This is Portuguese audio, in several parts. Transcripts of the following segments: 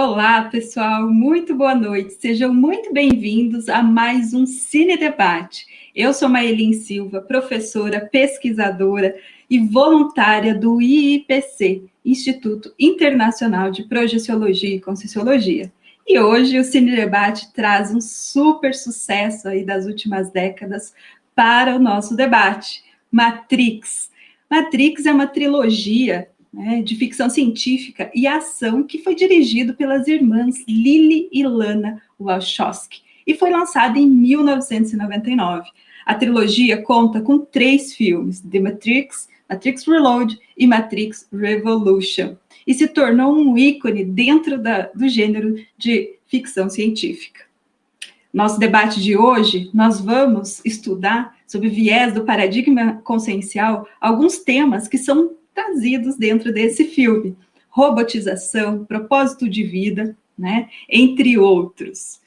Olá, pessoal, muito boa noite. Sejam muito bem-vindos a mais um Cine Debate. Eu sou Maelin Silva, professora, pesquisadora e voluntária do IIPC, Instituto Internacional de Projeciologia e Conscienciologia. E hoje o Cine Debate traz um super sucesso aí das últimas décadas para o nosso debate, Matrix. Matrix é uma trilogia de ficção científica e ação que foi dirigido pelas irmãs Lily e Lana Wachowski e foi lançado em 1999. A trilogia conta com 3 filmes, The Matrix, Matrix Reload e Matrix Revolution, e se tornou um ícone dentro do gênero de ficção científica. Nosso debate de hoje, nós vamos estudar, sob o viés do paradigma consciencial, alguns temas que são trazidos dentro desse filme. Robotização, propósito de vida, né? Entre outros.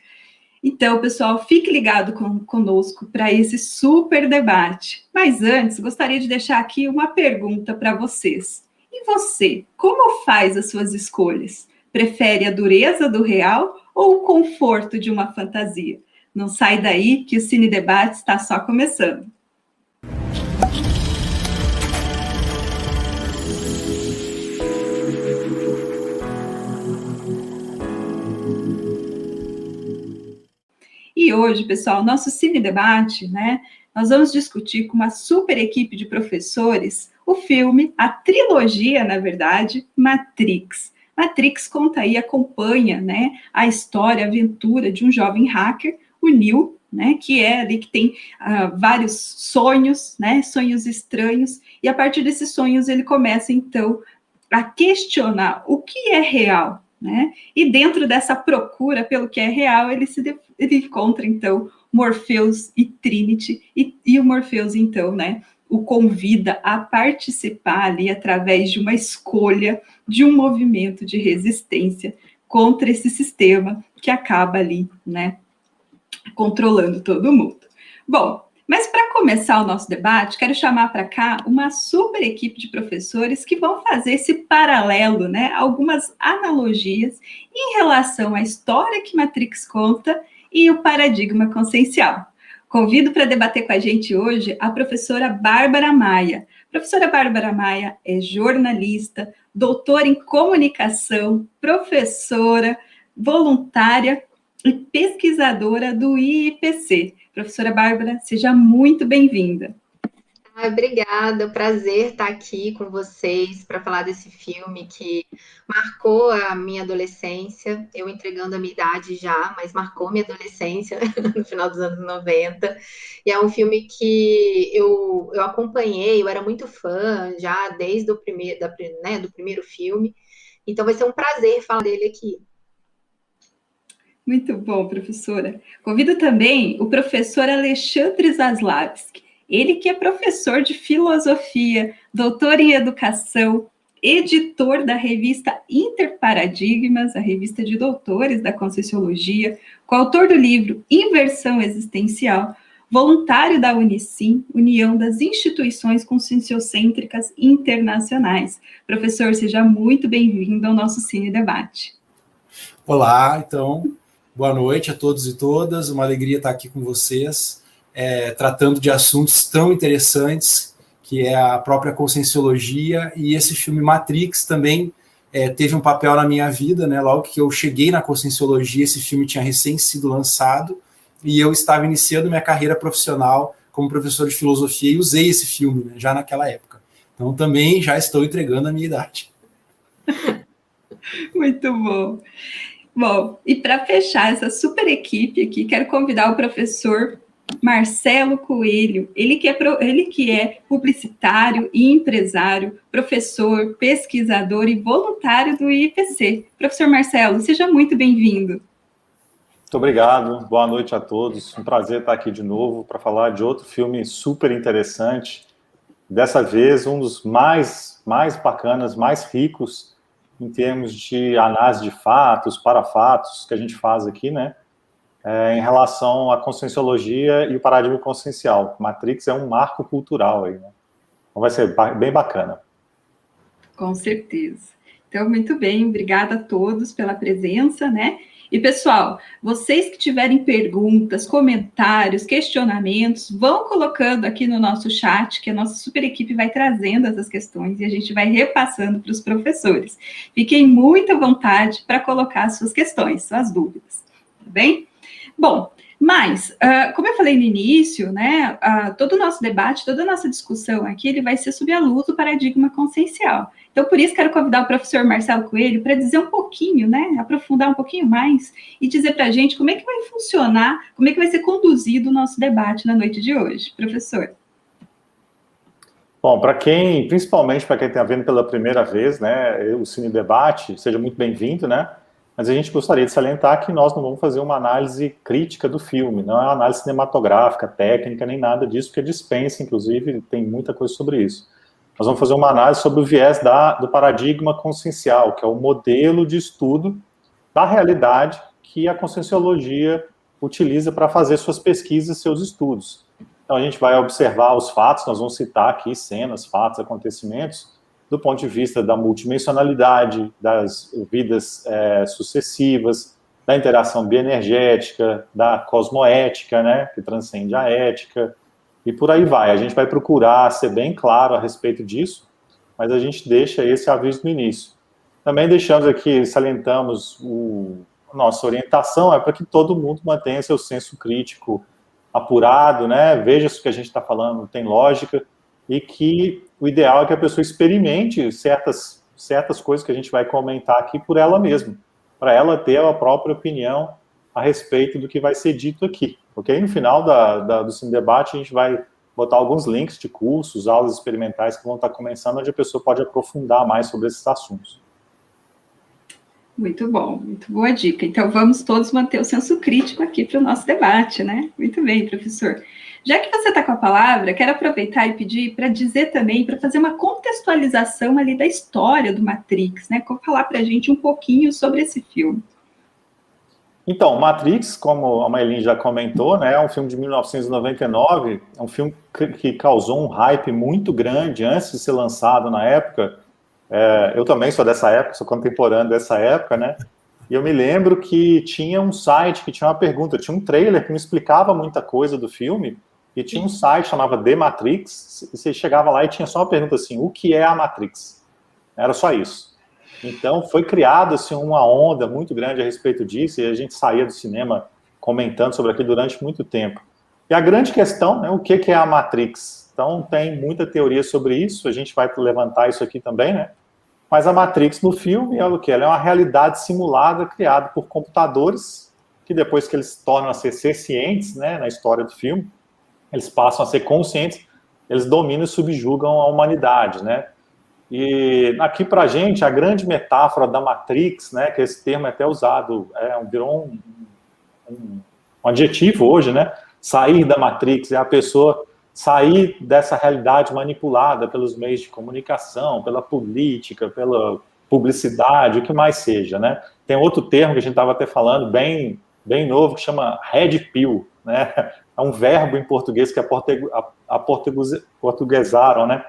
Então, pessoal, fique ligado conosco para esse super debate. Mas antes, gostaria de deixar aqui uma pergunta para vocês. E você, como faz as suas escolhas? Prefere a dureza do real ou o conforto de uma fantasia? Não sai daí que o Cine Debate está só começando. E hoje, pessoal, nosso Cine Debate, né? Nós vamos discutir com uma super equipe de professores o filme, a trilogia, na verdade, Matrix. Matrix conta aí, acompanha, né, a história, a aventura de um jovem hacker, o Neo, né, que é ali que tem vários sonhos, né, sonhos estranhos, e a partir desses sonhos ele começa, então, a questionar o que é real, né? E dentro dessa procura pelo que é real, ele encontra, então, Morpheus e Trinity, e o Morpheus, então, né, o convida a participar ali através de uma escolha, de um movimento de resistência contra esse sistema que acaba ali, né, controlando todo mundo. Bom, mas para começar o nosso debate, quero chamar para cá uma super equipe de professores que vão fazer esse paralelo, né, algumas analogias em relação à história que Matrix conta e o paradigma consciencial. Convido para debater com a gente hoje a professora Bárbara Maia. A professora Bárbara Maia é jornalista, doutora em comunicação, professora, voluntária e pesquisadora do IIPC. Professora Bárbara, seja muito bem-vinda. Obrigada, prazer estar aqui com vocês para falar desse filme que marcou a minha adolescência, eu entregando a minha idade já, mas marcou minha adolescência no final dos anos 90, e é um filme que eu acompanhei, eu era muito fã já desde o primeiro, do primeiro filme, então vai ser um prazer falar dele aqui. Muito bom, professora. Convido também o professor Alexandre Zaslavski, ele que é professor de filosofia, doutor em educação, editor da revista Interparadigmas, a revista de doutores da Conscienciologia, coautor do livro Inversão Existencial, voluntário da Unicim, União das Instituições Conscienciocêntricas Internacionais. Professor, seja muito bem-vindo ao nosso Cine Debate. Olá, então, boa noite a todos e todas, uma alegria estar aqui com vocês, tratando de assuntos tão interessantes, que é a própria conscienciologia, e esse filme Matrix também teve um papel na minha vida, né? Logo que eu cheguei na conscienciologia, esse filme tinha recém sido lançado, e eu estava iniciando minha carreira profissional como professor de filosofia, e usei esse filme, né, já naquela época. Então também já estou entregando a minha idade. Muito bom. Bom, e para fechar essa super equipe aqui, quero convidar o professor Marcelo Coelho, ele que é publicitário e empresário, professor, pesquisador e voluntário do IIPC. Professor Marcelo, seja muito bem-vindo. Muito obrigado, boa noite a todos. Um prazer estar aqui de novo para falar de outro filme super interessante. Dessa vez, um dos mais bacanas, mais ricos em termos de análise de fatos, parafatos, que a gente faz aqui, né? Em relação à conscienciologia e o paradigma consciencial. Matrix é um marco cultural aí, né? Então vai ser bem bacana. Com certeza. Então, muito bem, obrigada a todos pela presença, né? E, pessoal, vocês que tiverem perguntas, comentários, questionamentos, vão colocando aqui no nosso chat, que a nossa super equipe vai trazendo essas questões e a gente vai repassando para os professores. Fiquem muito à vontade para colocar as suas questões, suas dúvidas, tá bem? Bom, mas, como eu falei no início, né, todo o nosso debate, toda a nossa discussão aqui, ele vai ser sob a luz do paradigma consciencial. Então, por isso, quero convidar o professor Marcelo Coelho para dizer um pouquinho, né, aprofundar um pouquinho mais e dizer para a gente como é que vai funcionar, como é que vai ser conduzido o nosso debate na noite de hoje. Professor. Bom, principalmente para quem está vendo pela primeira vez, né, o Cine Debate, seja muito bem-vindo, né? Mas a gente gostaria de salientar que nós não vamos fazer uma análise crítica do filme, não é uma análise cinematográfica, técnica, nem nada disso, porque dispensa, inclusive, tem muita coisa sobre isso. Nós vamos fazer uma análise sobre o viés do paradigma consciencial, que é o modelo de estudo da realidade que a conscienciologia utiliza para fazer suas pesquisas, seus estudos. Então, a gente vai observar os fatos, nós vamos citar aqui cenas, fatos, acontecimentos, do ponto de vista da multidimensionalidade, das vidas sucessivas, da interação bioenergética, da cosmoética, né, que transcende a ética, e por aí vai. A gente vai procurar ser bem claro a respeito disso, mas a gente deixa esse aviso no início. Também deixamos aqui, salientamos nossa orientação, é para que todo mundo mantenha seu senso crítico apurado, né, veja se o que a gente está falando tem lógica, e que o ideal é que a pessoa experimente certas coisas que a gente vai comentar aqui por ela mesma, para ela ter a própria opinião a respeito do que vai ser dito aqui, ok? No final do Cine Debate, a gente vai botar alguns links de cursos, aulas experimentais que vão estar começando, onde a pessoa pode aprofundar mais sobre esses assuntos. Muito bom, muito boa dica. Então, vamos todos manter o senso crítico aqui para o nosso debate, né? Muito bem, professor. Já que você está com a palavra, quero aproveitar e pedir para dizer também, para fazer uma contextualização ali da história do Matrix, né? Falar para a gente um pouquinho sobre esse filme. Então, Matrix, como a Maylin já comentou, né, é um filme de 1999, é um filme que causou um hype muito grande antes de ser lançado na época. Eu também sou dessa época, sou contemporâneo dessa época, né? E eu me lembro que tinha um site que tinha uma pergunta, tinha um trailer que não explicava muita coisa do filme, e tinha um site que chamava The Matrix, e você chegava lá e tinha só uma pergunta assim, o que é a Matrix? Era só isso. Então foi criada assim, uma onda muito grande a respeito disso, e a gente saía do cinema comentando sobre aquilo durante muito tempo. E a grande questão, né, o que é a Matrix? Então tem muita teoria sobre isso, a gente vai levantar isso aqui também, né? Mas a Matrix no filme é o que? Ela é uma realidade simulada criada por computadores, que depois que eles tornam a ser cientes, né, na história do filme, eles passam a ser conscientes, eles dominam e subjugam a humanidade, né? E aqui pra gente, a grande metáfora da Matrix, né, que esse termo é até usado, virou um adjetivo hoje, né? Sair da Matrix, é a pessoa sair dessa realidade manipulada pelos meios de comunicação, pela política, pela publicidade, o que mais seja, né? Tem outro termo que a gente estava até falando, bem novo, que chama red pill, né? É um verbo em português que portuguesaram, né?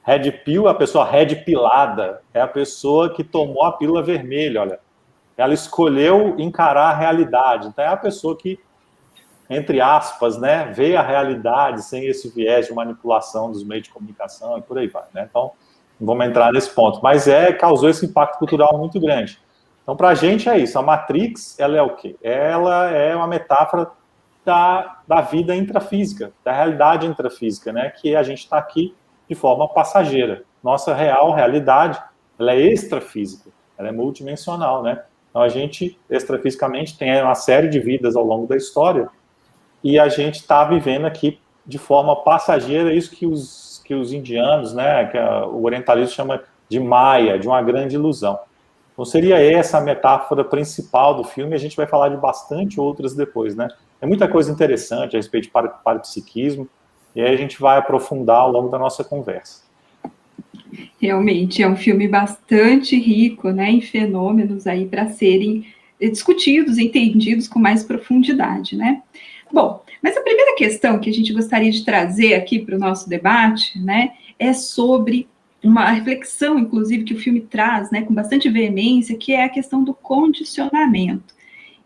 Red pill, a pessoa red pilada, é a pessoa que tomou a pílula vermelha, olha. Ela escolheu encarar a realidade, então é a pessoa que, entre aspas, né, vê a realidade sem esse viés de manipulação dos meios de comunicação e por aí vai, né? Então, não vamos entrar nesse ponto, mas causou esse impacto cultural muito grande. Então, para a gente é isso, a Matrix, ela é o quê? Ela é uma metáfora da vida intrafísica, da realidade intrafísica, né, que a gente está aqui de forma passageira. Nossa realidade, ela é extrafísica, ela é multidimensional, né? Então, a gente, extrafisicamente, tem uma série de vidas ao longo da história, e a gente está vivendo aqui de forma passageira, isso que os indianos, né, que o orientalismo chama de Maya, de uma grande ilusão. Então seria essa a metáfora principal do filme, e a gente vai falar de bastante outras depois, né? Tem muita coisa interessante a respeito de parapsiquismo, e aí a gente vai aprofundar ao longo da nossa conversa. Realmente, é um filme bastante rico, né, em fenômenos aí para serem discutidos, entendidos com mais profundidade, né? Bom, mas a primeira questão que a gente gostaria de trazer aqui para o nosso debate, né, é sobre uma reflexão, inclusive, que o filme traz, né, com bastante veemência, que é a questão do condicionamento.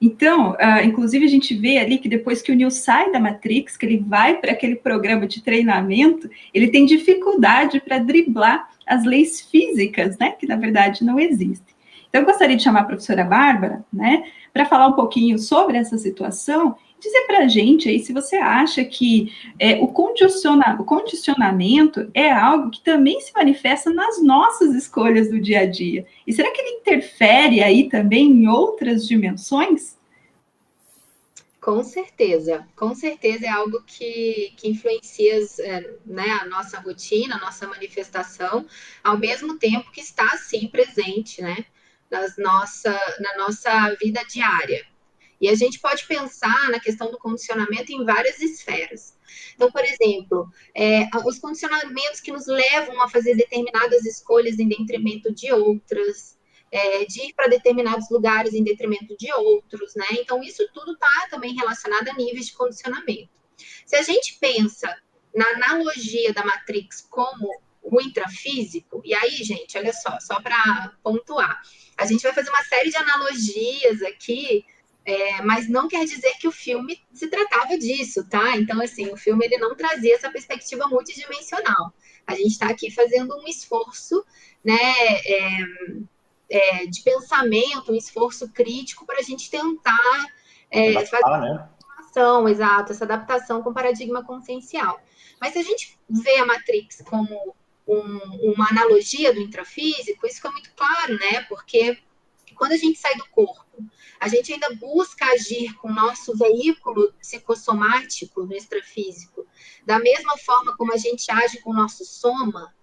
Então, inclusive, a gente vê ali que depois que o Neo sai da Matrix, que ele vai para aquele programa de treinamento, ele tem dificuldade para driblar as leis físicas, né, que na verdade não existem. Então, eu gostaria de chamar a professora Bárbara, né, para falar um pouquinho sobre essa situação, dizer para a gente aí se você acha que o condicionamento é algo que também se manifesta nas nossas escolhas do dia a dia. E será que ele interfere aí também em outras dimensões? Com certeza é algo que influencia, né, a nossa rotina, a nossa manifestação, ao mesmo tempo que está, sim, presente, né, na nossa vida diária. E a gente pode pensar na questão do condicionamento em várias esferas. Então, por exemplo, os condicionamentos que nos levam a fazer determinadas escolhas em detrimento de outras, de ir para determinados lugares em detrimento de outros, né? Então, isso tudo está também relacionado a níveis de condicionamento. Se a gente pensa na analogia da Matrix como o intrafísico, e aí, gente, olha só para pontuar, a gente vai fazer uma série de analogias aqui, mas não quer dizer que o filme se tratava disso, tá? Então, assim, o filme ele não trazia essa perspectiva multidimensional. A gente está aqui fazendo um esforço, né, de pensamento, um esforço crítico para a gente tentar fazer né? Exato, essa adaptação com o paradigma consciencial. Mas se a gente vê a Matrix como uma analogia do intrafísico, isso fica muito claro, né? Porque quando a gente sai do corpo, a gente ainda busca agir com o nosso veículo psicossomático no extrafísico, da mesma forma como a gente age com o nosso soma,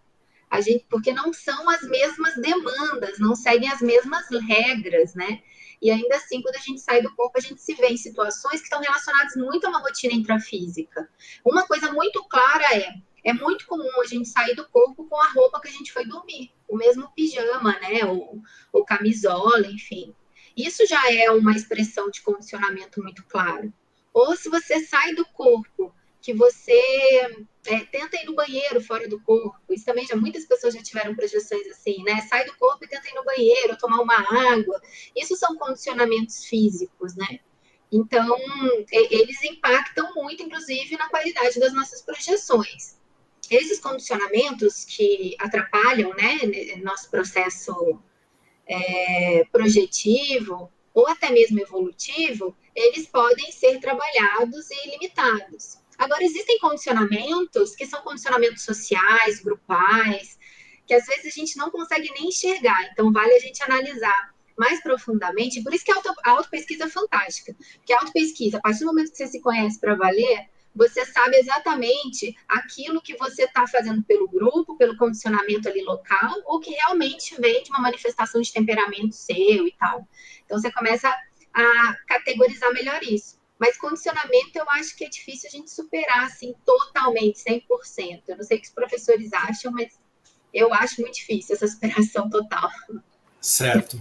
porque não são as mesmas demandas, não seguem as mesmas regras, né? E ainda assim, quando a gente sai do corpo, a gente se vê em situações que estão relacionadas muito a uma rotina intrafísica. Uma coisa muito clara é muito comum a gente sair do corpo com a roupa que a gente foi dormir, o mesmo pijama, né? Ou camisola, enfim. Isso já é uma expressão de condicionamento muito claro. Ou se você sai do corpo, que você tenta ir no banheiro fora do corpo. Isso também muitas pessoas já tiveram projeções assim, né? Sai do corpo e tenta ir no banheiro, tomar uma água. Isso são condicionamentos físicos, né? Então, eles impactam muito, inclusive, na qualidade das nossas projeções. Esses condicionamentos que atrapalham, né, nosso processo projetivo ou até mesmo evolutivo, eles podem ser trabalhados e limitados. Agora, existem condicionamentos que são condicionamentos sociais, grupais, que às vezes a gente não consegue nem enxergar. Então, vale a gente analisar mais profundamente. Por isso que a autopesquisa é fantástica. Porque a autopesquisa, a partir do momento que você se conhece para valer, você sabe exatamente aquilo que você está fazendo pelo grupo, pelo condicionamento ali local, ou que realmente vem de uma manifestação de temperamento seu e tal. Então, você começa a categorizar melhor isso. Mas condicionamento, eu acho que é difícil a gente superar, assim, totalmente, 100%. Eu não sei o que os professores acham, mas eu acho muito difícil essa superação total. Certo.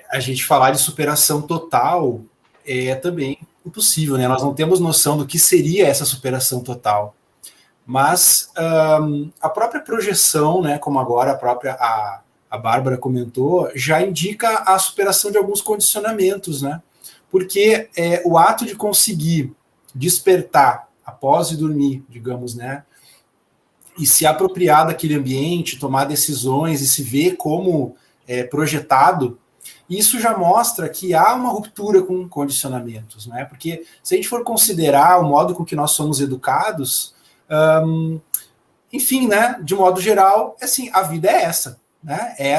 A gente falar de superação total é também impossível, né? Nós não temos noção do que seria essa superação total. Mas a própria projeção, né, como agora a Bárbara comentou, já indica a superação de alguns condicionamentos, né? Porque o ato de conseguir despertar após dormir, digamos, né, e se apropriar daquele ambiente, tomar decisões e se ver como projetado, isso já mostra que há uma ruptura com condicionamentos, né? Porque se a gente for considerar o modo com que nós somos educados, enfim, né, de modo geral, assim, a vida é essa, né? É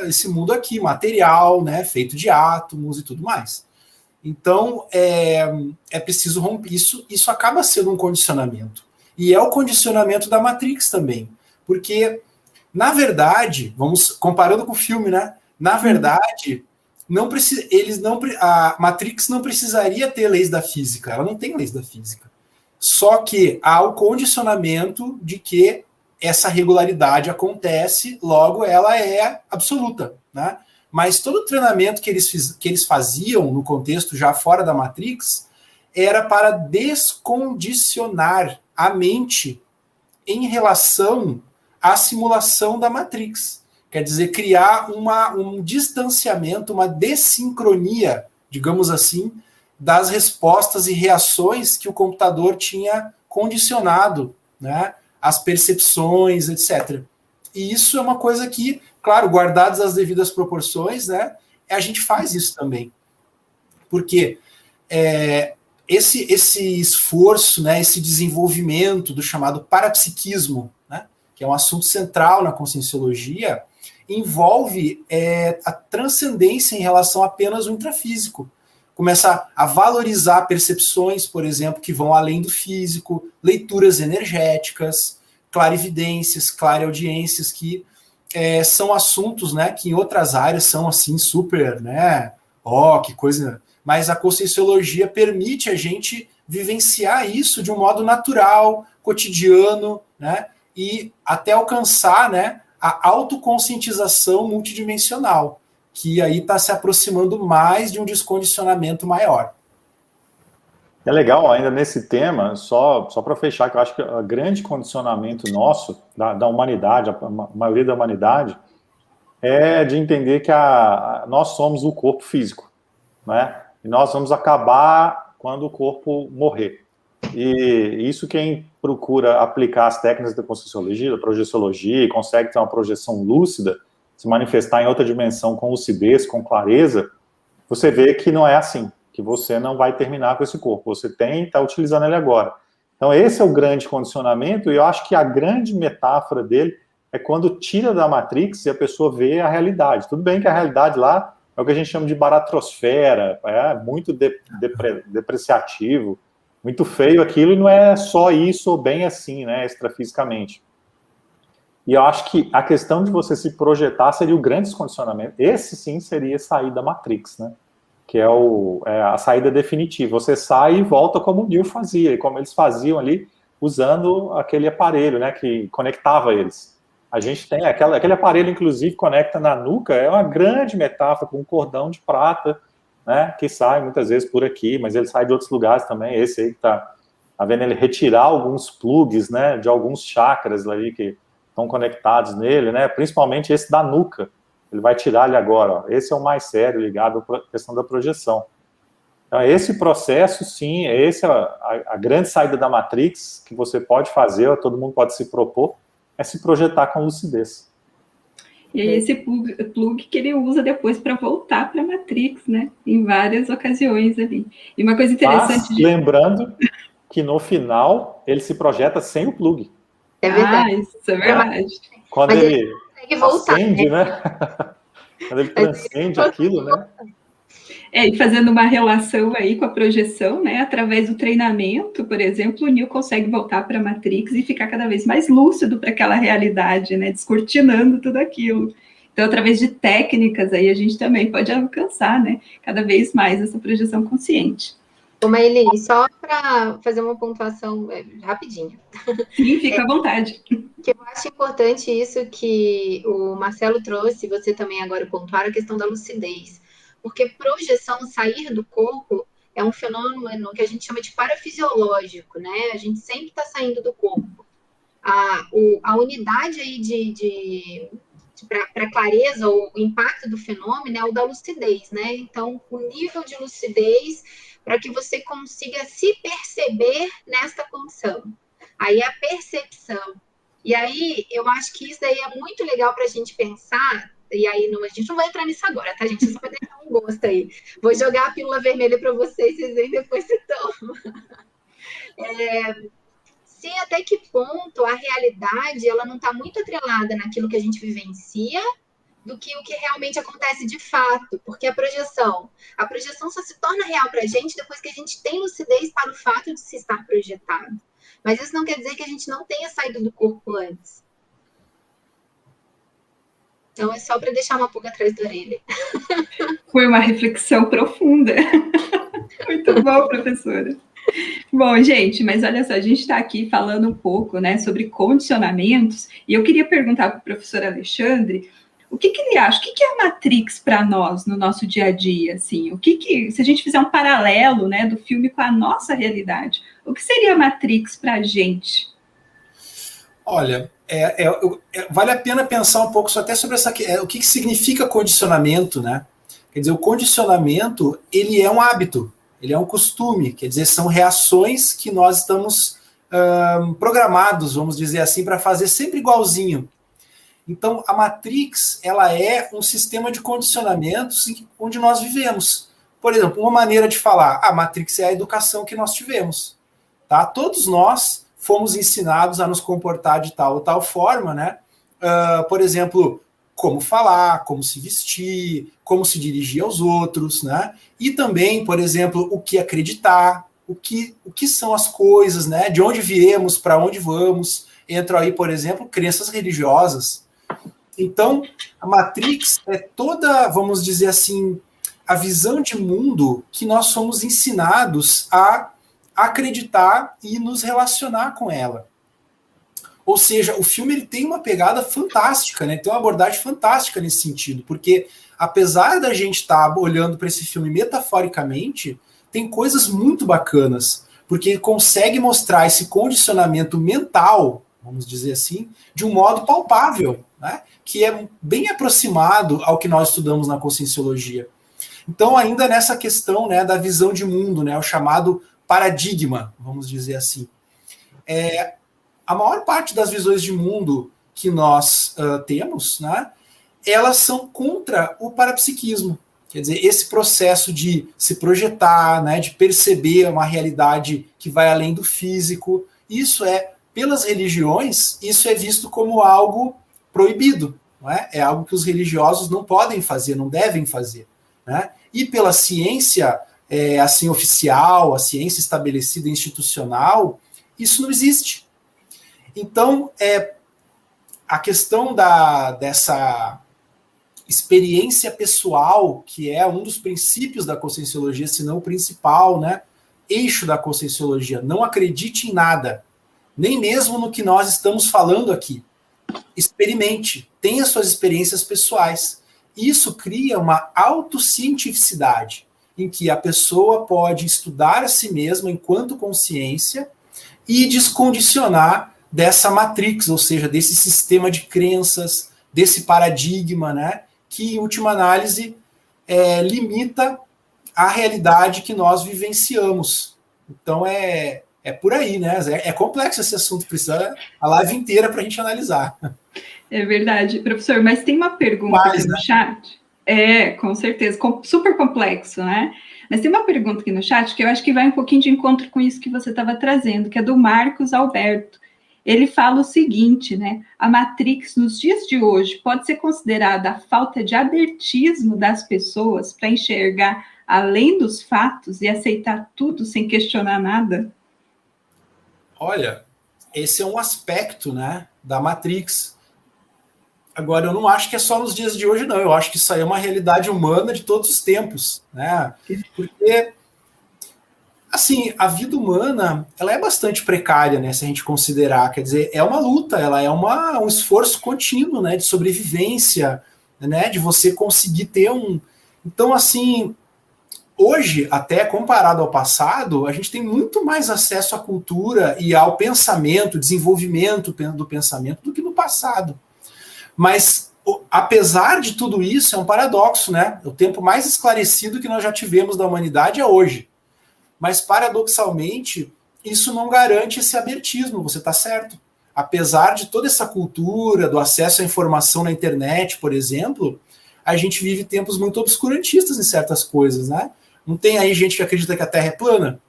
esse mundo aqui, material, né, feito de átomos e tudo mais. Então, é preciso romper isso. Isso acaba sendo um condicionamento. E é o condicionamento da Matrix também. Porque, na verdade, vamos comparando com o filme, né? Na verdade, a Matrix não precisaria ter leis da física. Ela não tem leis da física. Só que há o condicionamento de que essa regularidade acontece, logo ela é absoluta, né? Mas todo o treinamento que eles faziam no contexto já fora da Matrix era para descondicionar a mente em relação a simulação da Matrix. Quer dizer, criar um distanciamento, uma dessincronia, digamos assim, das respostas e reações que o computador tinha condicionado, né, as percepções, etc. E isso é uma coisa que, claro, guardadas as devidas proporções, né, a gente faz isso também. Porque esse esforço, né, esse desenvolvimento do chamado parapsiquismo, né, que é um assunto central na conscienciologia, envolve a transcendência em relação a apenas o intrafísico. Começa a valorizar percepções, por exemplo, que vão além do físico, leituras energéticas, clarividências, clareaudiências, que são assuntos, né, que em outras áreas são assim super, né, que coisa. Mas a conscienciologia permite a gente vivenciar isso de um modo natural, cotidiano, né, e até alcançar, né, a autoconscientização multidimensional, que aí está se aproximando mais de um descondicionamento maior. É legal, ainda nesse tema, só para fechar, que eu acho que o grande condicionamento nosso, da humanidade, a maioria da humanidade, é de entender que nós somos o corpo físico, né? E nós vamos acabar quando o corpo morrer. E isso quem procura aplicar as técnicas da conscienciologia, da projeciologia, e consegue ter uma projeção lúcida, se manifestar em outra dimensão com lucidez, com clareza, você vê que não é assim, que você não vai terminar com esse corpo, você está utilizando ele agora. Então esse é o grande condicionamento, e eu acho que a grande metáfora dele é quando tira da Matrix e a pessoa vê a realidade. Tudo bem que a realidade lá é o que a gente chama de baratrosfera, é muito depreciativo, muito feio aquilo, e não é só isso ou bem assim, né, extrafisicamente. E eu acho que a questão de você se projetar seria o grande descondicionamento. Esse sim seria sair da Matrix, né? Que é a saída definitiva. Você sai e volta como o Neo fazia, e como eles faziam ali, usando aquele aparelho, né, que conectava eles. A gente tem aquele aparelho, inclusive, conecta na nuca, é uma grande metáfora, com um cordão de prata, né, que sai muitas vezes por aqui, mas ele sai de outros lugares também. Esse aí que tá vendo ele retirar alguns plugs, né, de alguns chakras ali que estão conectados nele, né, principalmente esse da nuca. Ele vai tirar ele agora, ó. Esse é o mais sério, ligado à questão da projeção. Então, esse processo, sim, a grande saída da Matrix que você pode fazer, todo mundo pode se propor, é se projetar com lucidez. E aí esse plug que ele usa depois para voltar para a Matrix, né? Em várias ocasiões ali. E uma coisa interessante... Mas, lembrando que no final ele se projeta sem o plug. É verdade. Isso é verdade. Quando mas ele voltar, acende, né? Quando ele transcende aquilo, né? E fazendo uma relação aí com a projeção, né? Através do treinamento, por exemplo, o Neo consegue voltar para a Matrix e ficar cada vez mais lúcido para aquela realidade, né? Descortinando tudo aquilo. Então, através de técnicas aí, a gente também pode alcançar, né? Cada vez mais essa projeção consciente. Ô, Maeli, só para fazer uma pontuação rapidinho. Sim, fica à vontade. Que eu acho importante isso que o Marcelo trouxe, você também agora pontuar a questão da lucidez. Porque projeção, sair do corpo, é um fenômeno que a gente chama de parafisiológico, né? A gente sempre está saindo do corpo. A unidade aí para clareza, ou o impacto do fenômeno é o da lucidez, né? Então, o nível de lucidez para que você consiga se perceber nesta condição. Aí a percepção. E aí, eu acho que isso daí é muito legal para a gente pensar, e aí a gente não vai entrar nisso agora, tá, gente? Só para deixar um gosto aí. Vou jogar a pílula vermelha para vocês veem depois se tomam. Se até que ponto a realidade ela não está muito atrelada naquilo que a gente vivencia, do que o que realmente acontece de fato, porque a projeção só se torna real para a gente depois que a gente tem lucidez para o fato de se estar projetado. Mas isso não quer dizer que a gente não tenha saído do corpo antes. Então é só para deixar uma pulga atrás da orelha. Foi uma reflexão profunda. Muito bom, professora. Bom, gente, mas olha só, a gente está aqui falando um pouco, né, sobre condicionamentos, e eu queria perguntar para o professor Alexandre o que ele acha, o que é a Matrix para nós no nosso dia a dia, assim, se a gente fizer um paralelo, né, do filme com a nossa realidade, o que seria a Matrix para a gente? Olha, vale a pena pensar um pouco até sobre o que significa condicionamento, né? Quer dizer, o condicionamento, ele é um hábito, ele é um costume, quer dizer, são reações que nós estamos programados, vamos dizer assim, para fazer sempre igualzinho. Então, a Matrix, ela é um sistema de condicionamentos onde nós vivemos. Por exemplo, uma maneira de falar, a Matrix é a educação que nós tivemos. Tá? Todos nós fomos ensinados a nos comportar de tal ou tal forma, né? Por exemplo, como falar, como se vestir, como se dirigir aos outros, né? E também, por exemplo, o que acreditar, o que são as coisas, né? De onde viemos, para onde vamos. Entram aí, por exemplo, crenças religiosas. Então, a Matrix é toda, vamos dizer assim, a visão de mundo que nós somos ensinados a acreditar e nos relacionar com ela. Ou seja, o filme ele tem uma pegada fantástica, né? Tem uma abordagem fantástica nesse sentido, porque apesar da gente estar olhando para esse filme metaforicamente, tem coisas muito bacanas, porque ele consegue mostrar esse condicionamento mental, vamos dizer assim, de um modo palpável, né? Que é bem aproximado ao que nós estudamos na Conscienciologia. Então, ainda nessa questão, né, da visão de mundo, né, o chamado paradigma, vamos dizer assim. A maior parte das visões de mundo que nós temos, né, elas são contra o parapsiquismo. Quer dizer, esse processo de se projetar, né, de perceber uma realidade que vai além do físico, pelas religiões, isso é visto como algo proibido, não é? É algo que os religiosos não podem fazer, não devem fazer, né? E pela ciência assim oficial, a ciência estabelecida institucional, isso não existe. Então, a questão dessa experiência pessoal, que é um dos princípios da Conscienciologia, se não o principal, né, eixo da Conscienciologia, não acredite em nada, nem mesmo no que nós estamos falando aqui. Experimente, tenha suas experiências pessoais. Isso cria uma autocientificidade, em que a pessoa pode estudar a si mesma enquanto consciência e descondicionar dessa matrix, ou seja, desse sistema de crenças, desse paradigma, né, que, em última análise, limita a realidade que nós vivenciamos. Então, é por aí, né? É complexo esse assunto, precisa a live inteira para a gente analisar. É verdade, professor, mas tem uma pergunta aqui no chat. Com certeza, super complexo, né? Mas tem uma pergunta aqui no chat que eu acho que vai um pouquinho de encontro com isso que você estava trazendo, que é do Marcos Alberto. Ele fala o seguinte, né? A Matrix, nos dias de hoje, pode ser considerada a falta de abertismo das pessoas para enxergar além dos fatos e aceitar tudo sem questionar nada? Olha, esse é um aspecto, né, da Matrix. Agora, eu não acho que é só nos dias de hoje, não. Eu acho que isso aí é uma realidade humana de todos os tempos, né? Porque, assim, a vida humana, ela é bastante precária, né, se a gente considerar. Quer dizer, é uma luta, ela é um esforço contínuo, né, de sobrevivência, né, de você conseguir ter um... Então, assim, hoje, até comparado ao passado, a gente tem muito mais acesso à cultura e ao pensamento, desenvolvimento do pensamento do que no passado. Mas, apesar de tudo isso, é um paradoxo, né? O tempo mais esclarecido que nós já tivemos da humanidade é hoje. Mas, paradoxalmente, isso não garante esse abertismo, você está certo. Apesar de toda essa cultura, do acesso à informação na internet, por exemplo, a gente vive tempos muito obscurantistas em certas coisas, né? Não tem aí gente que acredita que a Terra é plana?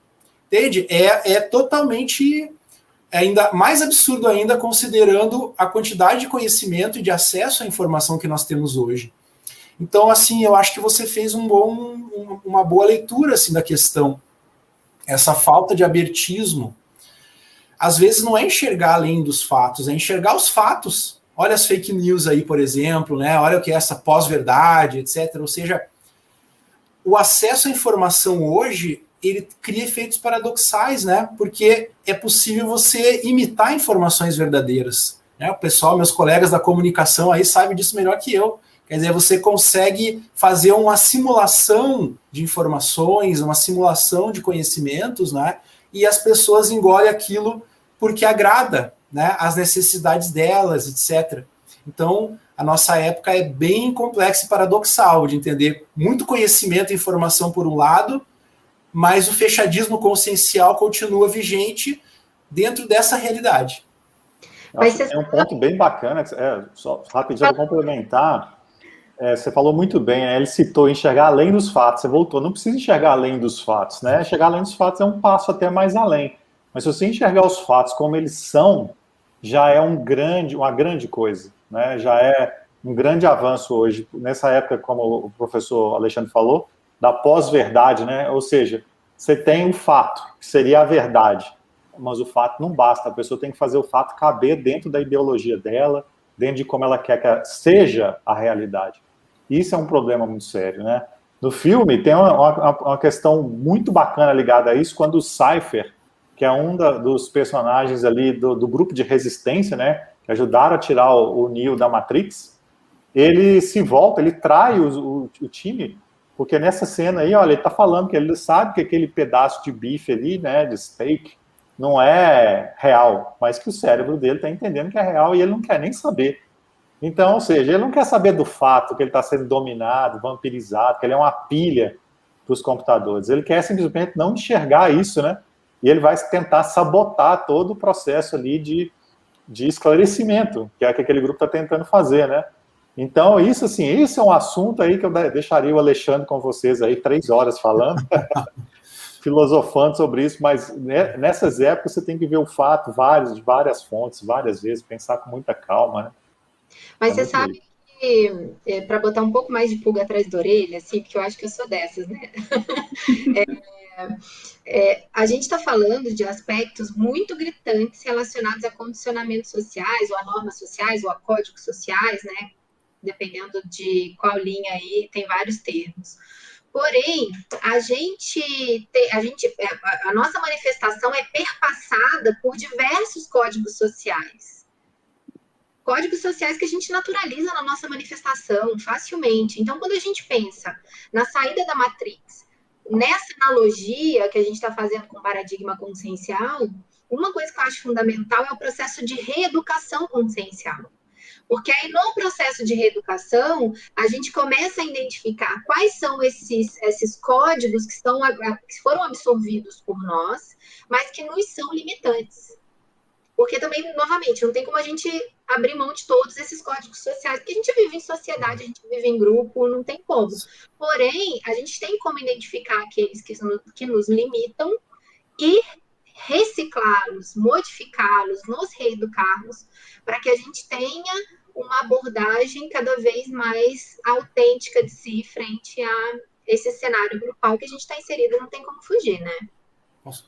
Entende? É totalmente... ainda mais absurdo ainda, considerando a quantidade de conhecimento e de acesso à informação que nós temos hoje. Então, assim, eu acho que você fez uma boa leitura assim, da questão. Essa falta de abertismo, às vezes não é enxergar além dos fatos, é enxergar os fatos. Olha as fake news aí, por exemplo, né? Olha o que é essa pós-verdade, etc. Ou seja, o acesso à informação hoje, ele cria efeitos paradoxais, né? Porque é possível você imitar informações verdadeiras, né? O pessoal, meus colegas da comunicação aí sabem disso melhor que eu. Quer dizer, você consegue fazer uma simulação de informações, uma simulação de conhecimentos, né? E as pessoas engolem aquilo porque agrada, né, as necessidades delas, etc. Então, a nossa época é bem complexa e paradoxal de entender muito conhecimento e informação por um lado, mas o fechadismo consciencial continua vigente dentro dessa realidade. Acho que tem um ponto bem bacana, só rapidinho para complementar, você falou muito bem, né? Ele citou enxergar além dos fatos, você voltou, não precisa enxergar além dos fatos, né? Enxergar além dos fatos é um passo até mais além, mas se você enxergar os fatos como eles são, já é uma grande coisa, né? Já é um grande avanço hoje, nessa época, como o professor Alexandre falou, da pós-verdade, né? Ou seja, você tem o fato, que seria a verdade, mas o fato não basta, a pessoa tem que fazer o fato caber dentro da ideologia dela, dentro de como ela quer que seja a realidade. Isso é um problema muito sério, né? No filme tem uma questão muito bacana ligada a isso, quando o Cypher, que é um dos personagens ali do grupo de resistência, né, que ajudaram a tirar o Neo da Matrix, ele se volta, ele trai o time, porque nessa cena aí, olha, ele tá falando que ele sabe que aquele pedaço de bife ali, né, de steak, não é real, mas que o cérebro dele tá entendendo que é real e ele não quer nem saber. Então, ou seja, ele não quer saber do fato que ele está sendo dominado, vampirizado, que ele é uma pilha para os computadores. Ele quer simplesmente não enxergar isso, né? E ele vai tentar sabotar todo o processo ali de esclarecimento, que é o que aquele grupo está tentando fazer, né? Então, isso, assim, isso é um assunto aí que eu deixaria o Alexandre com vocês aí 3 horas falando, filosofando sobre isso, mas nessas épocas você tem que ver o fato de várias fontes, várias vezes, pensar com muita calma, né? Mas você sabe que, para botar um pouco mais de pulga atrás da orelha, assim, porque eu acho que eu sou dessas, né? A gente está falando de aspectos muito gritantes relacionados a condicionamentos sociais, ou a normas sociais, ou a códigos sociais, né? Dependendo de qual linha aí, tem vários termos. Porém, a nossa manifestação é perpassada por diversos códigos sociais. Códigos sociais que a gente naturaliza na nossa manifestação facilmente. Então, quando a gente pensa na saída da Matrix, nessa analogia que a gente está fazendo com o paradigma consciencial, uma coisa que eu acho fundamental é o processo de reeducação consciencial. Porque aí, no processo de reeducação, a gente começa a identificar quais são esses códigos que foram absorvidos por nós, mas que nos são limitantes. Porque também, novamente, não tem como a gente abrir mão de todos esses códigos sociais, porque a gente vive em sociedade, a gente vive em grupo, não tem como. Porém, a gente tem como identificar aqueles que nos limitam e reciclá-los, modificá-los, nos reeducarmos, para que a gente tenha uma abordagem cada vez mais autêntica de si frente a esse cenário grupal que a gente está inserido, não tem como fugir, né?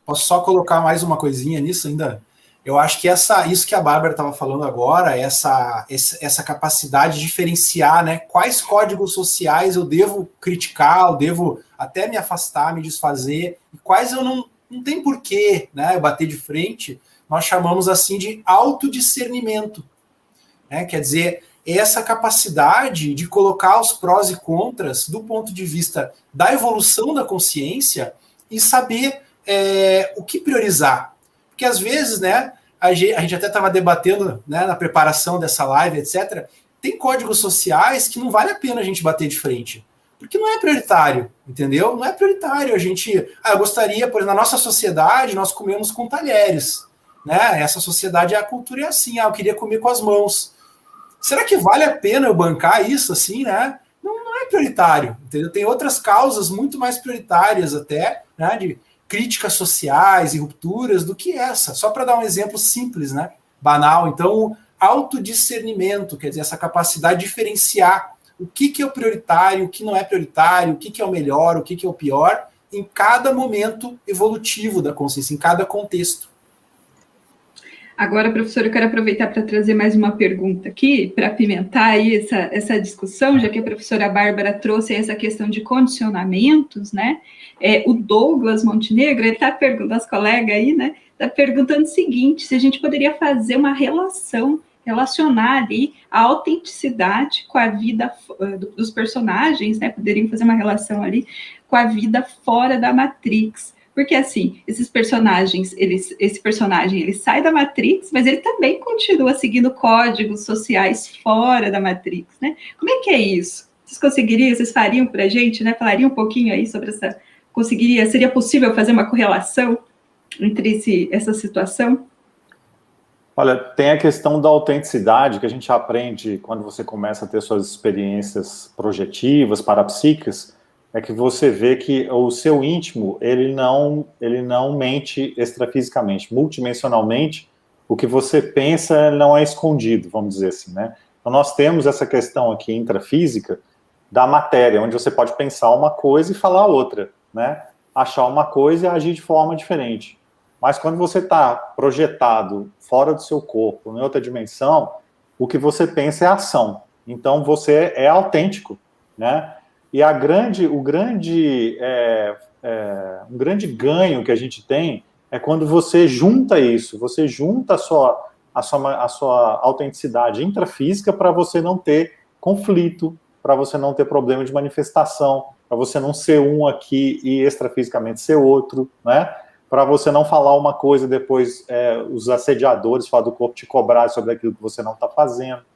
Posso só colocar mais uma coisinha nisso ainda? Eu acho que isso que a Bárbara estava falando agora, essa capacidade de diferenciar, né, quais códigos sociais eu devo criticar, eu devo até me afastar, me desfazer, e quais eu não tem porquê, né, eu bater de frente, nós chamamos assim de autodiscernimento. Né? Quer dizer, essa capacidade de colocar os prós e contras do ponto de vista da evolução da consciência e saber o que priorizar. Porque às vezes, né, a gente até estava debatendo, né, na preparação dessa live, etc., tem códigos sociais que não vale a pena a gente bater de frente. Porque não é prioritário, entendeu? Não é prioritário. Eu gostaria, por exemplo, na nossa sociedade, nós comemos com talheres. Né? Essa sociedade, a cultura é assim, eu queria comer com as mãos. Será que vale a pena eu bancar isso assim, né? Não é prioritário, entendeu? Tem outras causas muito mais prioritárias até, né, de críticas sociais e rupturas do que essa. Só para dar um exemplo simples, né? Banal. Então, autodiscernimento, quer dizer, essa capacidade de diferenciar o que é o prioritário, o que não é prioritário, o que é o melhor, o que é o pior, em cada momento evolutivo da consciência, em cada contexto. Agora, professor, eu quero aproveitar para trazer mais uma pergunta aqui, para apimentar aí essa discussão, já que a professora Bárbara trouxe essa questão de condicionamentos, né? O Douglas Montenegro, ele está perguntando, as colegas aí, né? Está perguntando o seguinte, se a gente poderia fazer uma relacionar ali a autenticidade com a vida dos personagens, né? Poderiam fazer uma relação ali com a vida fora da Matrix. Porque, assim, esse personagem, ele sai da Matrix, mas ele também continua seguindo códigos sociais fora da Matrix, né? Como é que é isso? Vocês fariam para a gente, né? Falariam um pouquinho aí sobre seria possível fazer uma correlação entre essa situação? Olha, tem a questão da autenticidade que a gente aprende quando você começa a ter suas experiências projetivas, parapsíquicas, é que você vê que o seu íntimo, ele não mente extrafisicamente. Multidimensionalmente, o que você pensa não é escondido, vamos dizer assim, né? Então, nós temos essa questão aqui intrafísica da matéria, onde você pode pensar uma coisa e falar outra, né? Achar uma coisa e agir de forma diferente. Mas quando você está projetado fora do seu corpo, em outra dimensão, o que você pensa é ação. Então, você é autêntico, né? E um grande ganho que a gente tem é quando você junta isso, você junta a sua autenticidade intrafísica para você não ter conflito, para você não ter problema de manifestação, para você não ser um aqui e extrafisicamente ser outro, né? Para você não falar uma coisa e depois os assediadores fora do corpo te cobrar sobre aquilo que você não está fazendo.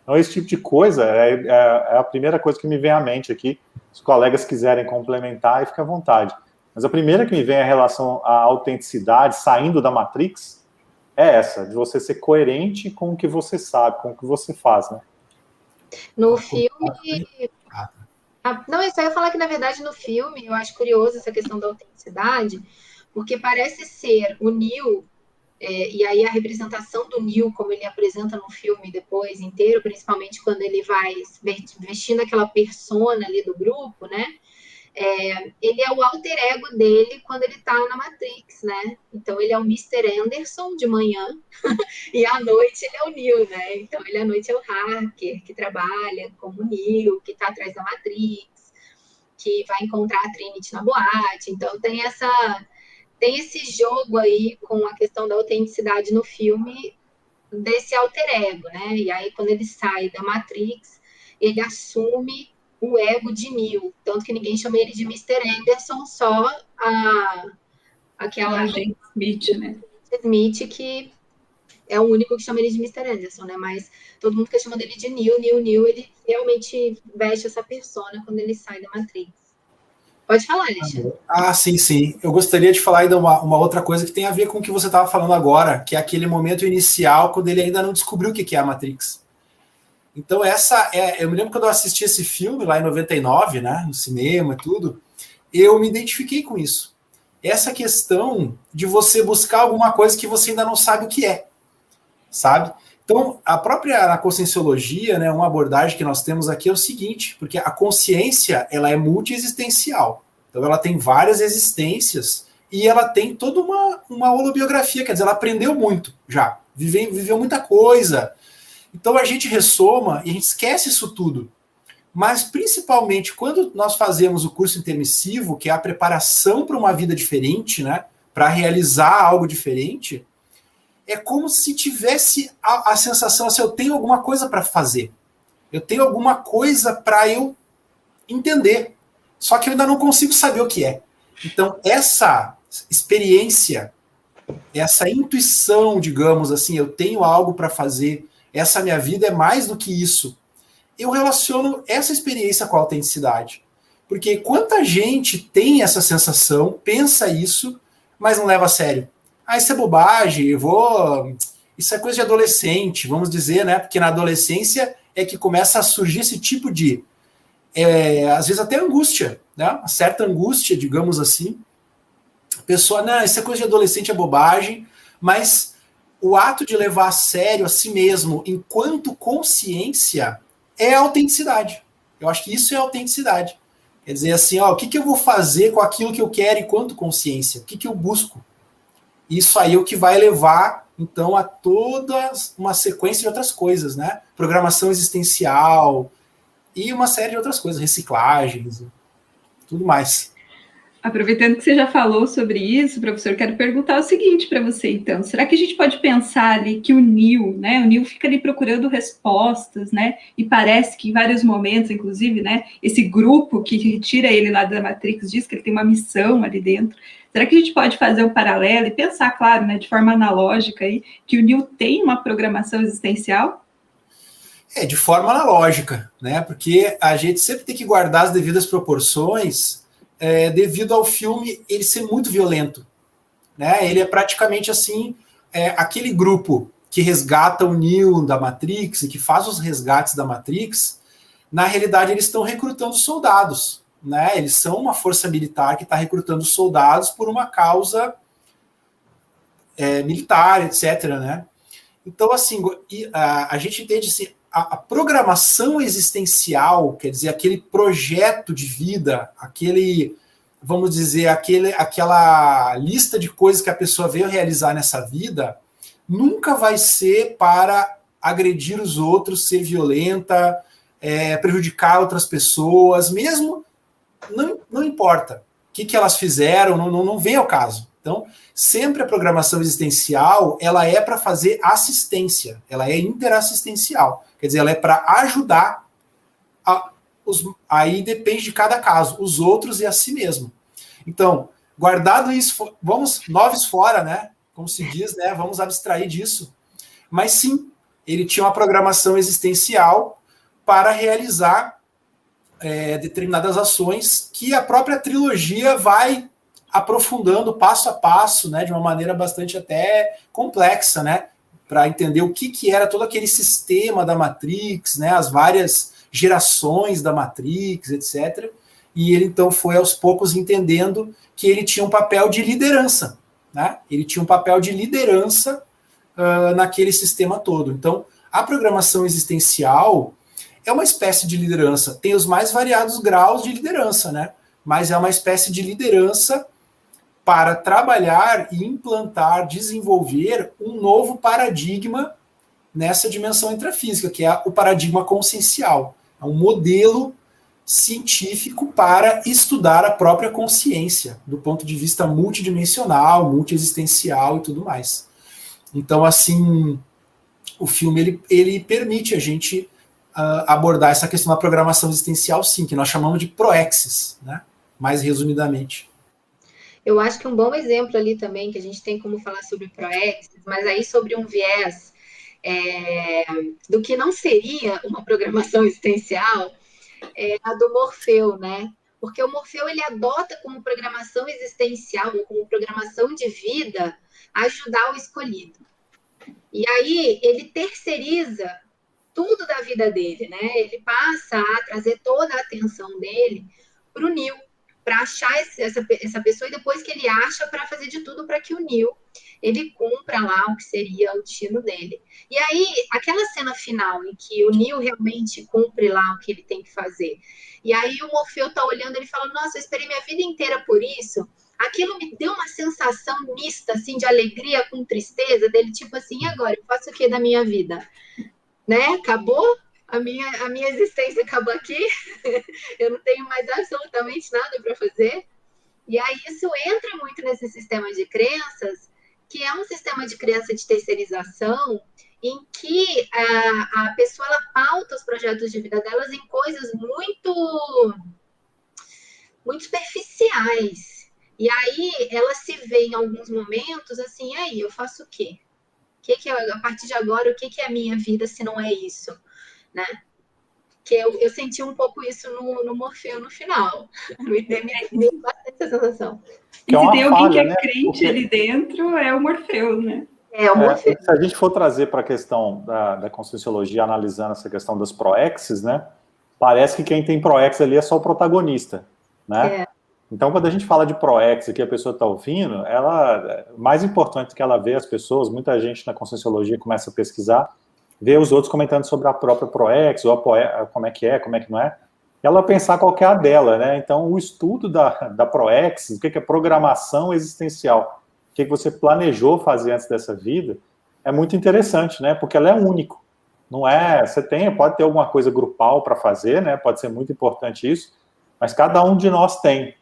Então, esse tipo de coisa é a primeira coisa que me vem à mente aqui. Se os colegas quiserem complementar, fica à vontade. Mas a primeira que me vem em relação à autenticidade, saindo da Matrix, é essa, de você ser coerente com o que você sabe, com o que você faz, né? No filme... Não, eu só ia falar que, na verdade, no filme, eu acho curioso essa questão da autenticidade, porque parece ser o Neo, e aí a representação do Neo, como ele apresenta no filme depois inteiro, principalmente quando ele vai vestindo aquela persona ali do grupo, né? Ele é o alter ego dele quando ele tá na Matrix, né? Então ele é o Mr. Anderson de manhã e à noite ele é o Neo, né? Então ele à noite é o hacker que trabalha como Neo, que tá atrás da Matrix, que vai encontrar a Trinity na boate. Então tem esse jogo aí com a questão da autenticidade no filme desse alter ego, né? E aí, quando ele sai da Matrix, ele assume o ego de Neo. Tanto que ninguém chama ele de Mr. Anderson, só aquela agente Smith, né? Smith, que é o único que chama ele de Mr. Anderson, né? Mas todo mundo fica chamando ele de Neo, ele realmente veste essa persona quando ele sai da Matrix. Pode falar, Alexandre. Sim. Eu gostaria de falar ainda uma outra coisa que tem a ver com o que você estava falando agora, que é aquele momento inicial, quando ele ainda não descobriu o que é a Matrix. Então, eu me lembro quando eu assisti esse filme, lá em 99, né, no cinema e tudo, eu me identifiquei com isso. Essa questão de você buscar alguma coisa que você ainda não sabe o que é, sabe? Então, na conscienciologia, né, uma abordagem que nós temos aqui é o seguinte, porque a consciência, ela é multiexistencial. Então, ela tem várias existências e ela tem toda uma holobiografia, quer dizer, ela aprendeu muito já, viveu muita coisa. Então, a gente ressoma e a gente esquece isso tudo. Mas, principalmente, quando nós fazemos o curso intermissivo, que é a preparação para uma vida diferente, né, para realizar algo diferente, é como se tivesse a sensação assim, eu tenho alguma coisa para fazer. Eu tenho alguma coisa para eu entender. Só que eu ainda não consigo saber o que é. Então, essa experiência, essa intuição, digamos assim, eu tenho algo para fazer, essa minha vida é mais do que isso. Eu relaciono essa experiência com a autenticidade. Porque quanta gente tem essa sensação, pensa isso, mas não leva a sério. Isso é bobagem, isso é coisa de adolescente, vamos dizer, né? Porque na adolescência é que começa a surgir esse tipo de, às vezes até angústia, né? Uma certa angústia, digamos assim. A pessoa, não, isso é coisa de adolescente, é bobagem, mas o ato de levar a sério a si mesmo enquanto consciência é a autenticidade. Eu acho que isso é autenticidade. Quer dizer assim, o que eu vou fazer com aquilo que eu quero enquanto consciência? O que eu busco? Isso aí é o que vai levar, então, a toda uma sequência de outras coisas, né? Programação existencial e uma série de outras coisas, reciclagens, tudo mais. Aproveitando que você já falou sobre isso, professor, quero perguntar o seguinte para você, então. Será que a gente pode pensar ali que o Neo, né? O Neo fica ali procurando respostas, né? E parece que em vários momentos, inclusive, né? Esse grupo que retira ele lá da Matrix diz que ele tem uma missão ali dentro. Será que a gente pode fazer um paralelo e pensar, claro, né? De forma analógica aí, que o Neo tem uma programação existencial? De forma analógica, né? Porque a gente sempre tem que guardar as devidas proporções, devido ao filme ele ser muito violento, né? Ele é praticamente assim, aquele grupo que resgata o Neo da Matrix e que faz os resgates da Matrix, na realidade eles estão recrutando soldados, né? Eles são uma força militar que está recrutando soldados por uma causa militar, etc., né? Então, assim, a gente entende assim, a programação existencial, quer dizer, aquele projeto de vida, aquele, vamos dizer, aquela lista de coisas que a pessoa veio realizar nessa vida, nunca vai ser para agredir os outros, ser violenta, prejudicar outras pessoas, mesmo, não importa o que elas fizeram, não vem ao caso. Então, sempre a programação existencial, ela é para fazer assistência, ela é interassistencial, quer dizer, ela é para ajudar, aí depende de cada caso, os outros e a si mesmo. Então, guardado isso, vamos noves fora, né, como se diz, né, vamos abstrair disso, mas sim, ele tinha uma programação existencial para realizar determinadas ações que a própria trilogia vai aprofundando passo a passo, né, de uma maneira bastante até complexa, né, para entender o que era todo aquele sistema da Matrix, né, as várias gerações da Matrix, etc. E ele então foi aos poucos entendendo que ele tinha um papel de liderança, né? Ele tinha um papel de liderança naquele sistema todo. Então, a programação existencial é uma espécie de liderança, tem os mais variados graus de liderança, né? Mas é uma espécie de liderança para trabalhar e implantar, desenvolver um novo paradigma nessa dimensão intrafísica, que é o paradigma consciencial. É um modelo científico para estudar a própria consciência, do ponto de vista multidimensional, multiexistencial e tudo mais. Então, assim, o filme ele permite a gente abordar essa questão da programação existencial, sim, que nós chamamos de proexis, né? Mais resumidamente. Eu acho que um bom exemplo ali também, que a gente tem como falar sobre proexis, mas aí sobre um viés do que não seria uma programação existencial, a do Morfeu, né? Porque o Morfeu, ele adota como programação existencial, como programação de vida, ajudar o escolhido. E aí, ele terceiriza tudo da vida dele, né? Ele passa a trazer toda a atenção dele para o Neo, para achar essa pessoa, e depois que ele acha, para fazer de tudo para que o Neo ele cumpra lá o que seria o destino dele. E aí, aquela cena final em que o Neo realmente cumpre lá o que ele tem que fazer, e aí o Morfeu tá olhando, ele fala, nossa, eu esperei minha vida inteira por isso. Aquilo me deu uma sensação mista, assim, de alegria com tristeza, dele tipo assim, e agora, eu faço o que da minha vida? Né? Acabou? A minha existência acabou aqui? Eu não tenho mais absolutamente nada para fazer? E aí isso entra muito nesse sistema de crenças, que é um sistema de crença de terceirização, em que a pessoa ela pauta os projetos de vida delas em coisas muito, muito superficiais. E aí ela se vê em alguns momentos assim, aí eu faço o quê? A partir de agora, o que é a minha vida se não é isso? Né? Que eu senti um pouco isso no Morfeu no final. Me deu bastante essa sensação. E se tem alguém que é crente ali dentro, é o Morfeu, né? É o Morfeu. Se a gente for trazer para a questão da conscienciologia, analisando essa questão das proexes, né? Parece que quem tem proex ali é só o protagonista, né? Então, quando a gente fala de proex que a pessoa está ouvindo, mais importante do que ela ver as pessoas, muita gente na conscienciologia começa a pesquisar, vê os outros comentando sobre a própria proex, ou como é que não é, e ela pensar qual que é a dela, né? Então, o estudo da proex, o que é programação existencial, o que você planejou fazer antes dessa vida, é muito interessante, né? Porque ela é único. Não é, pode ter alguma coisa grupal para fazer, né? Pode ser muito importante isso, mas cada um de nós tem.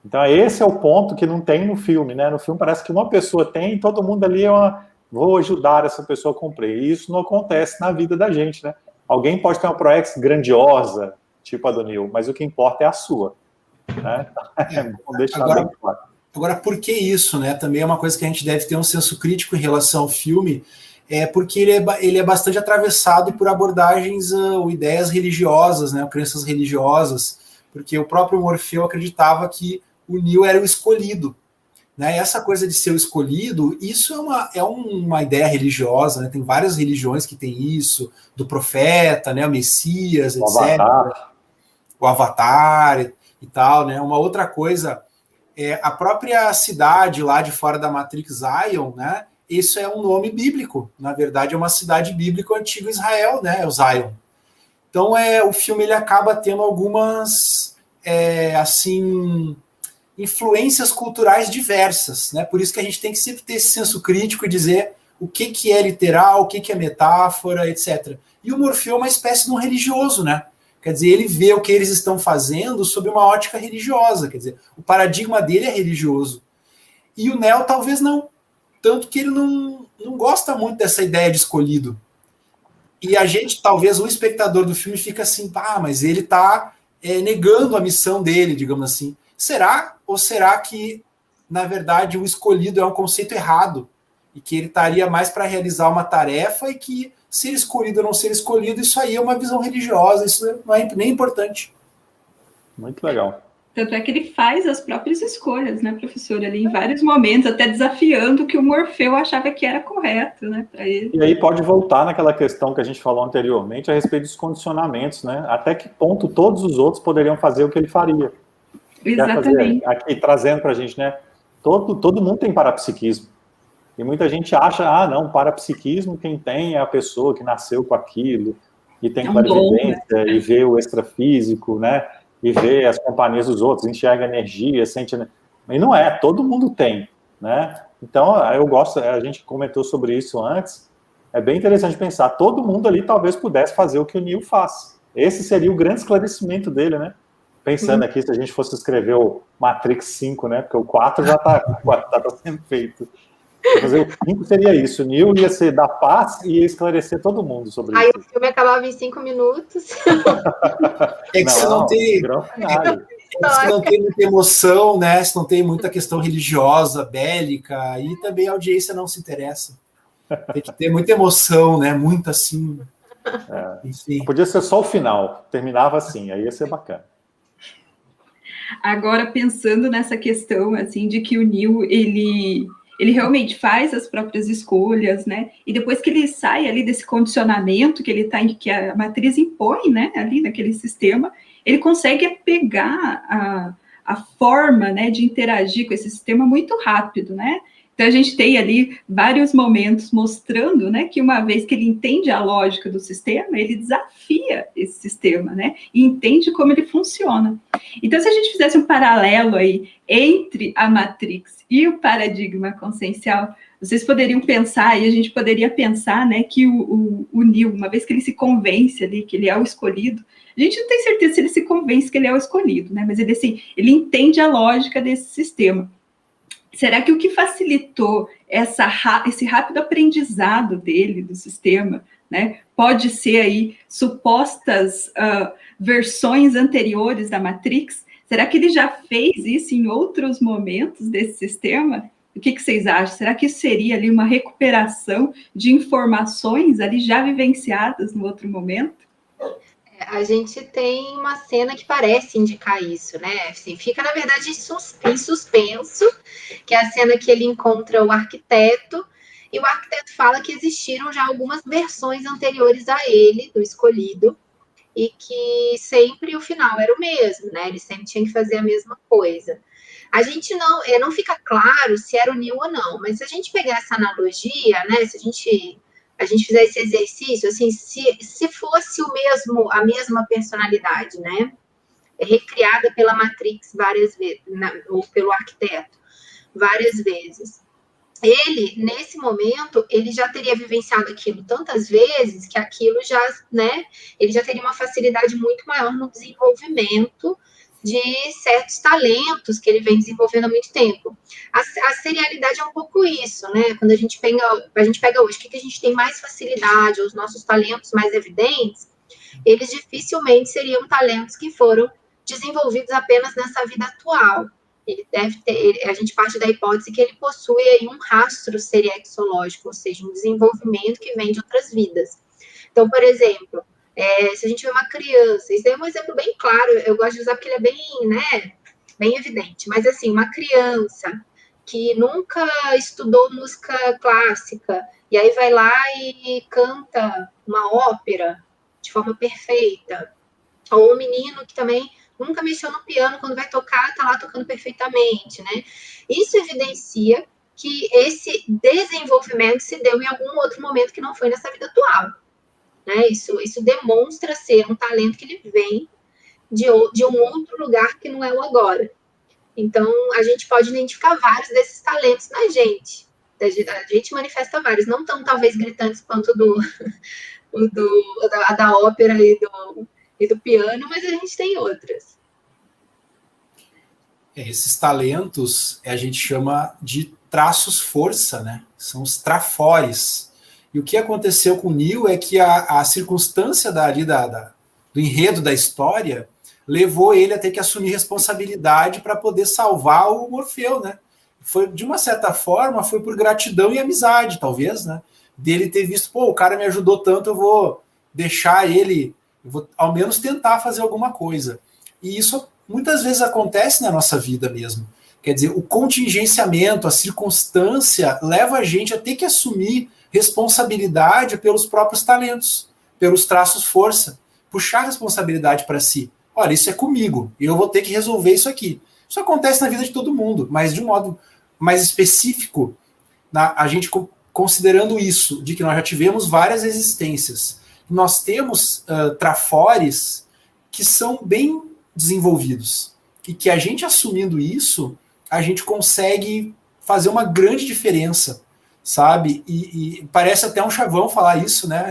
Então, esse é o ponto que não tem no filme, né? No filme parece que uma pessoa tem e todo mundo ali vou ajudar essa pessoa a cumprir. E isso não acontece na vida da gente, né? Alguém pode ter uma ProEx grandiosa, tipo a do Neil, mas o que importa é a sua, né? Vamos deixar bem claro. Agora, por que isso, né? Também é uma coisa que a gente deve ter um senso crítico em relação ao filme, porque ele é bastante atravessado por abordagens ou ideias religiosas, né? Crenças religiosas, porque o próprio Morfeu acreditava que o Neo era o escolhido, né? E essa coisa de ser o escolhido, isso é uma ideia religiosa, né? Tem várias religiões que tem isso, do profeta, né? O Messias, etc. O Avatar e tal, né? Uma outra coisa, a própria cidade lá de fora da Matrix, Zion, né? Isso é um nome bíblico. Na verdade, é uma cidade bíblica antiga Israel, né? O Zion. Então, o filme ele acaba tendo algumas, assim, influências culturais diversas, né? Por isso que a gente tem que sempre ter esse senso crítico e dizer o que é literal, o que é metáfora, etc. E o Morfeu é uma espécie de um religioso, né? Quer dizer, ele vê o que eles estão fazendo sob uma ótica religiosa, quer dizer, o paradigma dele é religioso. E o Neo talvez não, tanto que ele não gosta muito dessa ideia de escolhido. E a gente, talvez, o espectador do filme fica assim, mas ele está negando a missão dele, digamos assim. Será? Ou será que, na verdade, o escolhido é um conceito errado? E que ele estaria mais para realizar uma tarefa e que ser escolhido ou não ser escolhido, isso aí é uma visão religiosa, isso não é nem importante. Muito legal. Tanto é que ele faz as próprias escolhas, né, professor? Ali em vários momentos, até desafiando o que o Morfeu achava que era correto, né, para ele. E aí pode voltar naquela questão que a gente falou anteriormente a respeito dos condicionamentos, né? Até que ponto todos os outros poderiam fazer o que ele faria. Exatamente. Aqui trazendo para a gente, né? Todo mundo tem parapsiquismo. E muita gente acha, não, parapsiquismo quem tem é a pessoa que nasceu com aquilo, e tem clarividência, né? E vê o extrafísico, né? E vê as companhias dos outros, enxerga energia, sente... E não é, todo mundo tem, né? Então, eu gosto, a gente comentou sobre isso antes, é bem interessante pensar, todo mundo ali talvez pudesse fazer o que o Neo faz. Esse seria o grande esclarecimento dele, né? Pensando aqui, se a gente fosse escrever o Matrix 5, né? Porque o 4 já está sendo feito. Fazer o 5 seria isso. O Neo ia ser da paz e ia esclarecer todo mundo sobre isso. Aí o filme acabava em 5 minutos. É que você não tem muita emoção, né? Você não tem muita questão religiosa, bélica, e também a audiência não se interessa. Tem que ter muita emoção, né? Muito assim. Enfim. Podia ser só o final, terminava assim, aí ia ser bacana. Agora, pensando nessa questão, assim, de que o Neo, ele realmente faz as próprias escolhas, né? E depois que ele sai ali desse condicionamento que ele tá, que a matriz impõe, né? Ali naquele sistema, ele consegue pegar a forma, né? De interagir com esse sistema muito rápido, né? Então a gente tem ali vários momentos mostrando, né? Que uma vez que ele entende a lógica do sistema, ele desafia esse sistema, né? E entende como ele funciona. Então, se a gente fizesse um paralelo aí entre a Matrix e o paradigma consciencial, vocês poderiam pensar, e a gente poderia pensar, né, que o Neo, uma vez que ele se convence ali que ele é o escolhido, a gente não tem certeza se ele se convence que ele é o escolhido, né, mas ele, assim, ele entende a lógica desse sistema. Será que o que facilitou esse rápido aprendizado dele, do sistema, né, pode ser aí supostas versões anteriores da Matrix? Será que ele já fez isso em outros momentos desse sistema? O que vocês acham? Será que isso seria ali uma recuperação de informações ali já vivenciadas no outro momento? A gente tem uma cena que parece indicar isso, né? Assim, fica, na verdade, em suspenso, que é a cena que ele encontra o arquiteto, e o arquiteto fala que existiram já algumas versões anteriores a ele, do escolhido, e que sempre o final era o mesmo, né? Ele sempre tinha que fazer a mesma coisa. A gente não fica claro se era o Neo ou não, mas se a gente pegar essa analogia, né? Se a gente fizer esse exercício, assim, se fosse a mesma personalidade, né? Recriada pela Matrix várias vezes, ou pelo arquiteto várias vezes. Ele, nesse momento, ele já teria vivenciado aquilo tantas vezes que aquilo já, né? Ele já teria uma facilidade muito maior no desenvolvimento de certos talentos que ele vem desenvolvendo há muito tempo. A serialidade é um pouco isso, né? Quando a gente pega hoje, o que a gente tem mais facilidade, os nossos talentos mais evidentes, eles dificilmente seriam talentos que foram desenvolvidos apenas nessa vida atual. Ele deve ter, a gente parte da hipótese que ele possui aí um rastro seriexológico, ou seja, um desenvolvimento que vem de outras vidas. Então, por exemplo, se a gente vê uma criança, isso é um exemplo bem claro, eu gosto de usar porque ele é bem, né, bem evidente, mas assim, uma criança que nunca estudou música clássica, e aí vai lá e canta uma ópera de forma perfeita, ou um menino que também nunca mexeu no piano, quando vai tocar, está lá tocando perfeitamente, né? Isso evidencia que esse desenvolvimento se deu em algum outro momento que não foi nessa vida atual, né? Isso demonstra ser um talento que ele vem de um outro lugar que não é o agora. Então, a gente pode identificar vários desses talentos na gente. A gente manifesta vários, não tão talvez gritantes quanto da ópera e do piano, mas a gente tem outras. Esses talentos a gente chama de traços força, né? São os trafores. E o que aconteceu com o Neo é que a circunstância do enredo da história levou ele a ter que assumir responsabilidade para poder salvar o Morfeu, né? Foi, de uma certa forma, foi por gratidão e amizade, talvez, né? Dele ter visto, pô, o cara me ajudou tanto, eu vou deixar ele, eu vou ao menos tentar fazer alguma coisa. E isso muitas vezes acontece na nossa vida mesmo. Quer dizer, o contingenciamento, a circunstância leva a gente a ter que assumir responsabilidade pelos próprios talentos, pelos traços força, puxar a responsabilidade para si. Olha, isso é comigo, eu vou ter que resolver isso aqui. Isso acontece na vida de todo mundo, mas de um modo mais específico, a gente considerando isso, de que nós já tivemos várias existências, nós temos trafores que são bem desenvolvidos, e que a gente assumindo isso, a gente consegue fazer uma grande diferença, sabe? E parece até um chavão falar isso, né?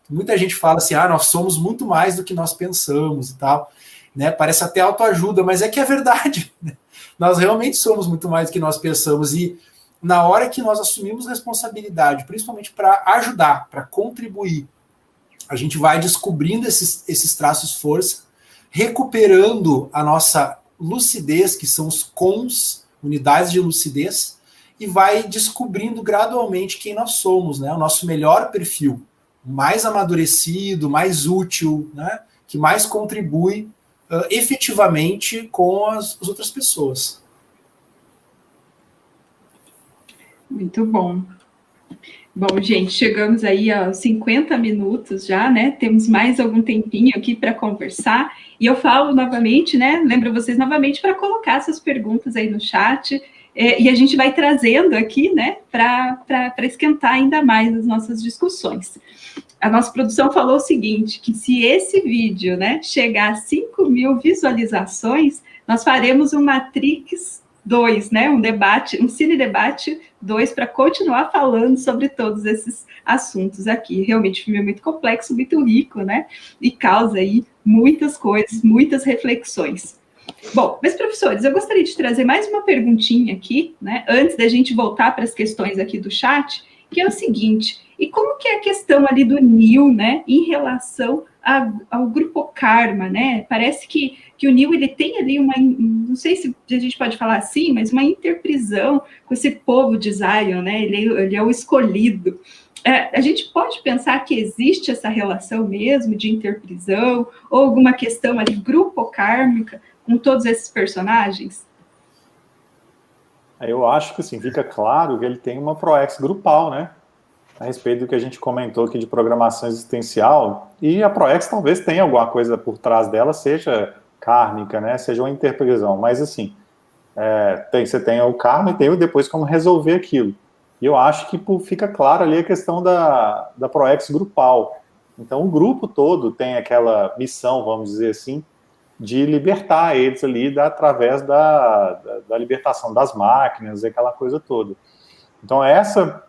Muita gente fala assim, nós somos muito mais do que nós pensamos e tal, né? Parece até autoajuda, mas é que é verdade, né? Nós realmente somos muito mais do que nós pensamos, e na hora que nós assumimos responsabilidade, principalmente para ajudar, para contribuir, a gente vai descobrindo esses traços força, recuperando a nossa lucidez, que são os cons, unidades de lucidez, e vai descobrindo gradualmente quem nós somos, né? O nosso melhor perfil, mais amadurecido, mais útil, né? Que mais contribui efetivamente com as outras pessoas. Muito bom. Bom, gente, chegamos aí aos 50 minutos já, né? Temos mais algum tempinho aqui para conversar. E eu falo novamente, né? Lembro vocês novamente para colocar essas perguntas aí no chat. E a gente vai trazendo aqui, né? Para esquentar ainda mais as nossas discussões. A nossa produção falou o seguinte, que se esse vídeo, né, chegar a 5.000 visualizações, nós faremos um Matrix 2, né? Um cine debate 2 para continuar falando sobre todos esses assuntos aqui. Realmente o filme é muito complexo, muito rico, né? E causa aí muitas coisas, muitas reflexões. Bom, mas professores, eu gostaria de trazer mais uma perguntinha aqui, né? Antes da gente voltar para as questões aqui do chat, que é o seguinte: e como que é a questão ali do Neo, né, em relação ao grupo Karma, né? Parece que o Neo, ele tem ali não sei se a gente pode falar assim, mas uma interprisão com esse povo de Zion, né? Ele é o escolhido. A gente pode pensar que existe essa relação mesmo de interprisão, ou alguma questão ali grupo kármica com todos esses personagens? Eu acho que assim, fica claro que ele tem uma proex grupal, né? A respeito do que a gente comentou aqui de programação existencial, e a proex talvez tenha alguma coisa por trás dela, seja kármica, né? Seja uma interprisão, mas assim, você tem o karma e tem o depois como resolver aquilo. E eu acho que fica claro ali a questão da proex grupal. Então o grupo todo tem aquela missão, vamos dizer assim, de libertar eles ali através da libertação das máquinas, aquela coisa toda. Então essa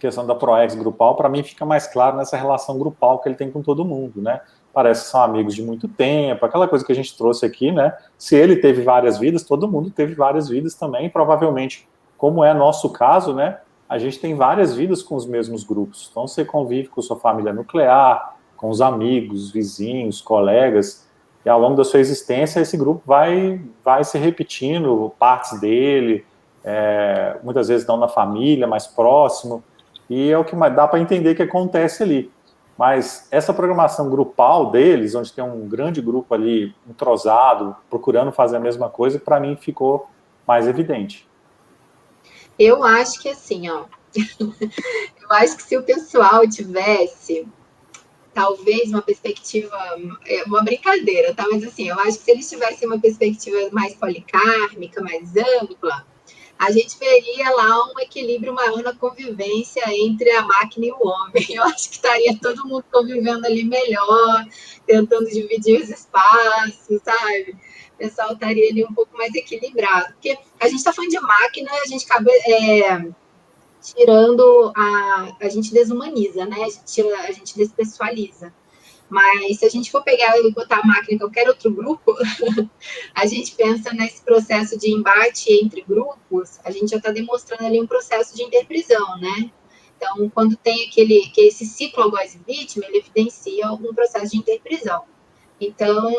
questão da ProEx grupal, para mim fica mais claro nessa relação grupal que ele tem com todo mundo, né? Parece que são amigos de muito tempo, aquela coisa que a gente trouxe aqui, né? Se ele teve várias vidas, todo mundo teve várias vidas também, provavelmente, como é nosso caso, né? A gente tem várias vidas com os mesmos grupos. Então, você convive com sua família nuclear, com os amigos, vizinhos, colegas, e ao longo da sua existência, esse grupo vai se repetindo, partes dele, muitas vezes não na família, mais próximo, e é o que dá para entender que acontece ali. Mas essa programação grupal deles, onde tem um grande grupo ali entrosado, procurando fazer a mesma coisa, para mim ficou mais evidente. Eu acho que assim, ó, eu acho que se o pessoal tivesse talvez uma perspectiva, uma brincadeira, tá? Mas assim, eu acho que se eles tivessem uma perspectiva mais policármica, mais ampla, a gente veria lá um equilíbrio maior na convivência entre a máquina e o homem. Eu acho que estaria todo mundo convivendo ali melhor, tentando dividir os espaços, sabe? O pessoal estaria ali um pouco mais equilibrado. Porque a gente está falando de máquina, a gente acaba tirando a gente desumaniza, né? A gente despessoaliza. Mas se a gente for pegar e botar a máquina em qualquer outro grupo, a gente pensa nesse processo de embate entre grupos, a gente já está demonstrando ali um processo de interprisão, né? Então, quando tem esse ciclo algoz e vítima, ele evidencia um processo de interprisão. Então,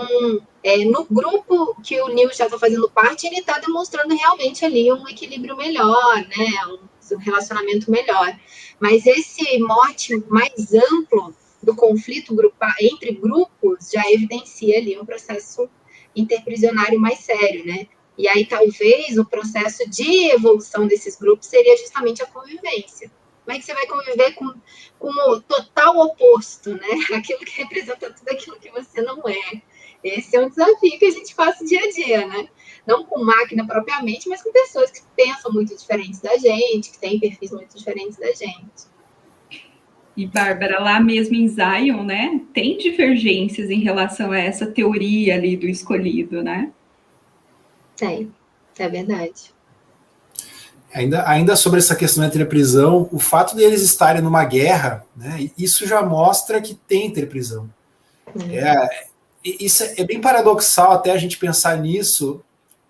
no grupo que o Neil já está fazendo parte, ele está demonstrando realmente ali um equilíbrio melhor, né? Um relacionamento melhor. Mas esse mote mais amplo do conflito entre grupos já evidencia ali um processo interprisionário mais sério, né? E aí, talvez, o processo de evolução desses grupos seria justamente a convivência. Como é que você vai conviver com o total oposto, né? Aquilo que representa tudo aquilo que você não é. Esse é um desafio que a gente passa dia a dia, né? Não com máquina propriamente, mas com pessoas que pensam muito diferentes da gente, que têm perfis muito diferentes da gente. E, Bárbara, lá mesmo em Zion, né, tem divergências em relação a essa teoria ali do escolhido, né? Tem, é verdade. Ainda sobre essa questão da interprisão, o fato deles estarem numa guerra, né, isso já mostra que tem interprisão. Isso é bem paradoxal até a gente pensar nisso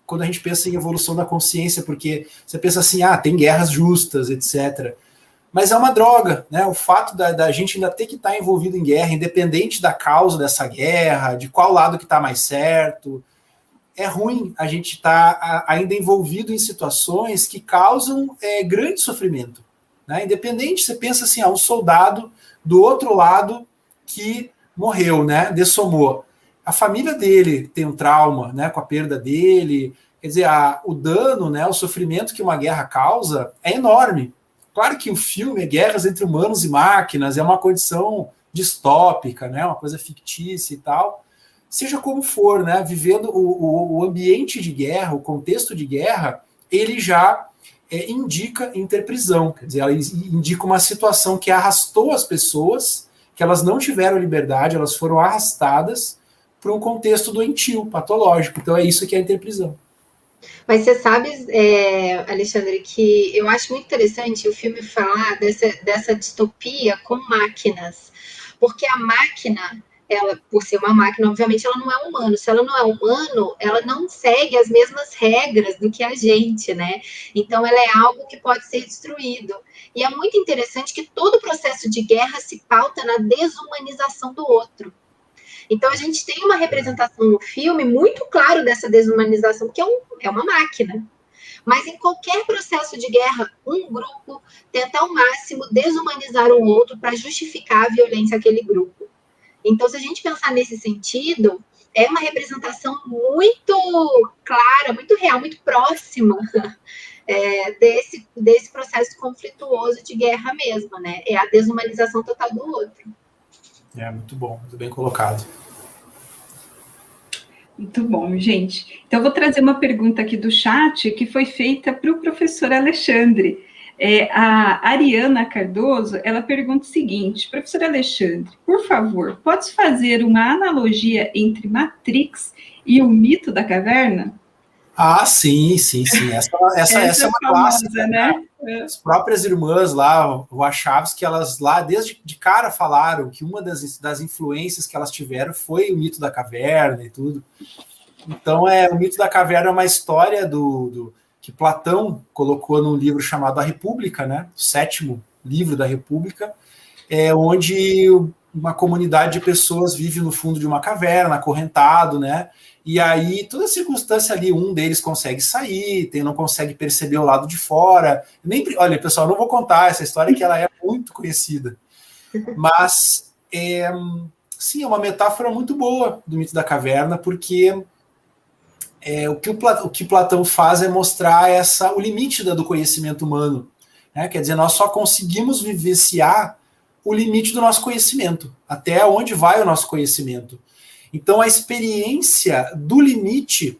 quando a gente pensa em evolução da consciência, porque você pensa assim, tem guerras justas, etc., mas é uma droga, né? O fato da gente ainda ter que estar envolvido em guerra, independente da causa dessa guerra, de qual lado que está mais certo, é ruim a gente estar ainda envolvido em situações que causam grande sofrimento, né? Independente, você pensa assim, um soldado do outro lado que morreu, né? Dessomou. A família dele tem um trauma, né? Com a perda dele. Quer dizer, o dano, né? O sofrimento que uma guerra causa é enorme. Claro que o filme é guerras entre humanos e máquinas, é uma condição distópica, né? Uma coisa fictícia e tal. Seja como for, né? Vivendo o ambiente de guerra, o contexto de guerra, ele já indica interprisão, quer dizer, ela indica uma situação que arrastou as pessoas, que elas não tiveram liberdade, elas foram arrastadas para um contexto doentio, patológico. Então é isso que é a interprisão. Mas você sabe, Alexandre, que eu acho muito interessante o filme falar dessa distopia com máquinas, porque a máquina, ela, por ser uma máquina, obviamente, ela não é humano. Se ela não é humano, ela não segue as mesmas regras do que a gente, né? Então, ela é algo que pode ser destruído. E é muito interessante que todo processo de guerra se pauta na desumanização do outro. Então, a gente tem uma representação no filme muito claro dessa desumanização, que é uma máquina. Mas em qualquer processo de guerra, um grupo tenta ao máximo desumanizar o outro para justificar a violência àquele grupo. Então, se a gente pensar nesse sentido, é uma representação muito clara, muito real, muito próxima desse processo conflituoso de guerra mesmo, né? É a desumanização total do outro. Muito bom, muito bem colocado. Muito bom, gente. Então, eu vou trazer uma pergunta aqui do chat que foi feita para o professor Alexandre. A Ariana Cardoso, ela pergunta o seguinte: professor Alexandre, por favor, pode fazer uma analogia entre Matrix e o mito da caverna? Sim. Essa é uma famosa, clássica, né? As próprias irmãs lá, Wachowski, elas lá desde de cara falaram que uma das influências que elas tiveram foi o mito da caverna e tudo. Então, o mito da caverna é uma história que Platão colocou num livro chamado A República, né? O 7º livro da República, onde uma comunidade de pessoas vive no fundo de uma caverna, acorrentado, né? E aí, toda circunstância ali, um deles consegue sair, não consegue perceber o lado de fora. Olha, pessoal, não vou contar essa história que ela é muito conhecida. Mas, sim, é uma metáfora muito boa do mito da caverna, porque o que Platão faz é mostrar o limite do conhecimento humano. Né? Quer dizer, nós só conseguimos vivenciar o limite do nosso conhecimento, até onde vai o nosso conhecimento. Então, a experiência do limite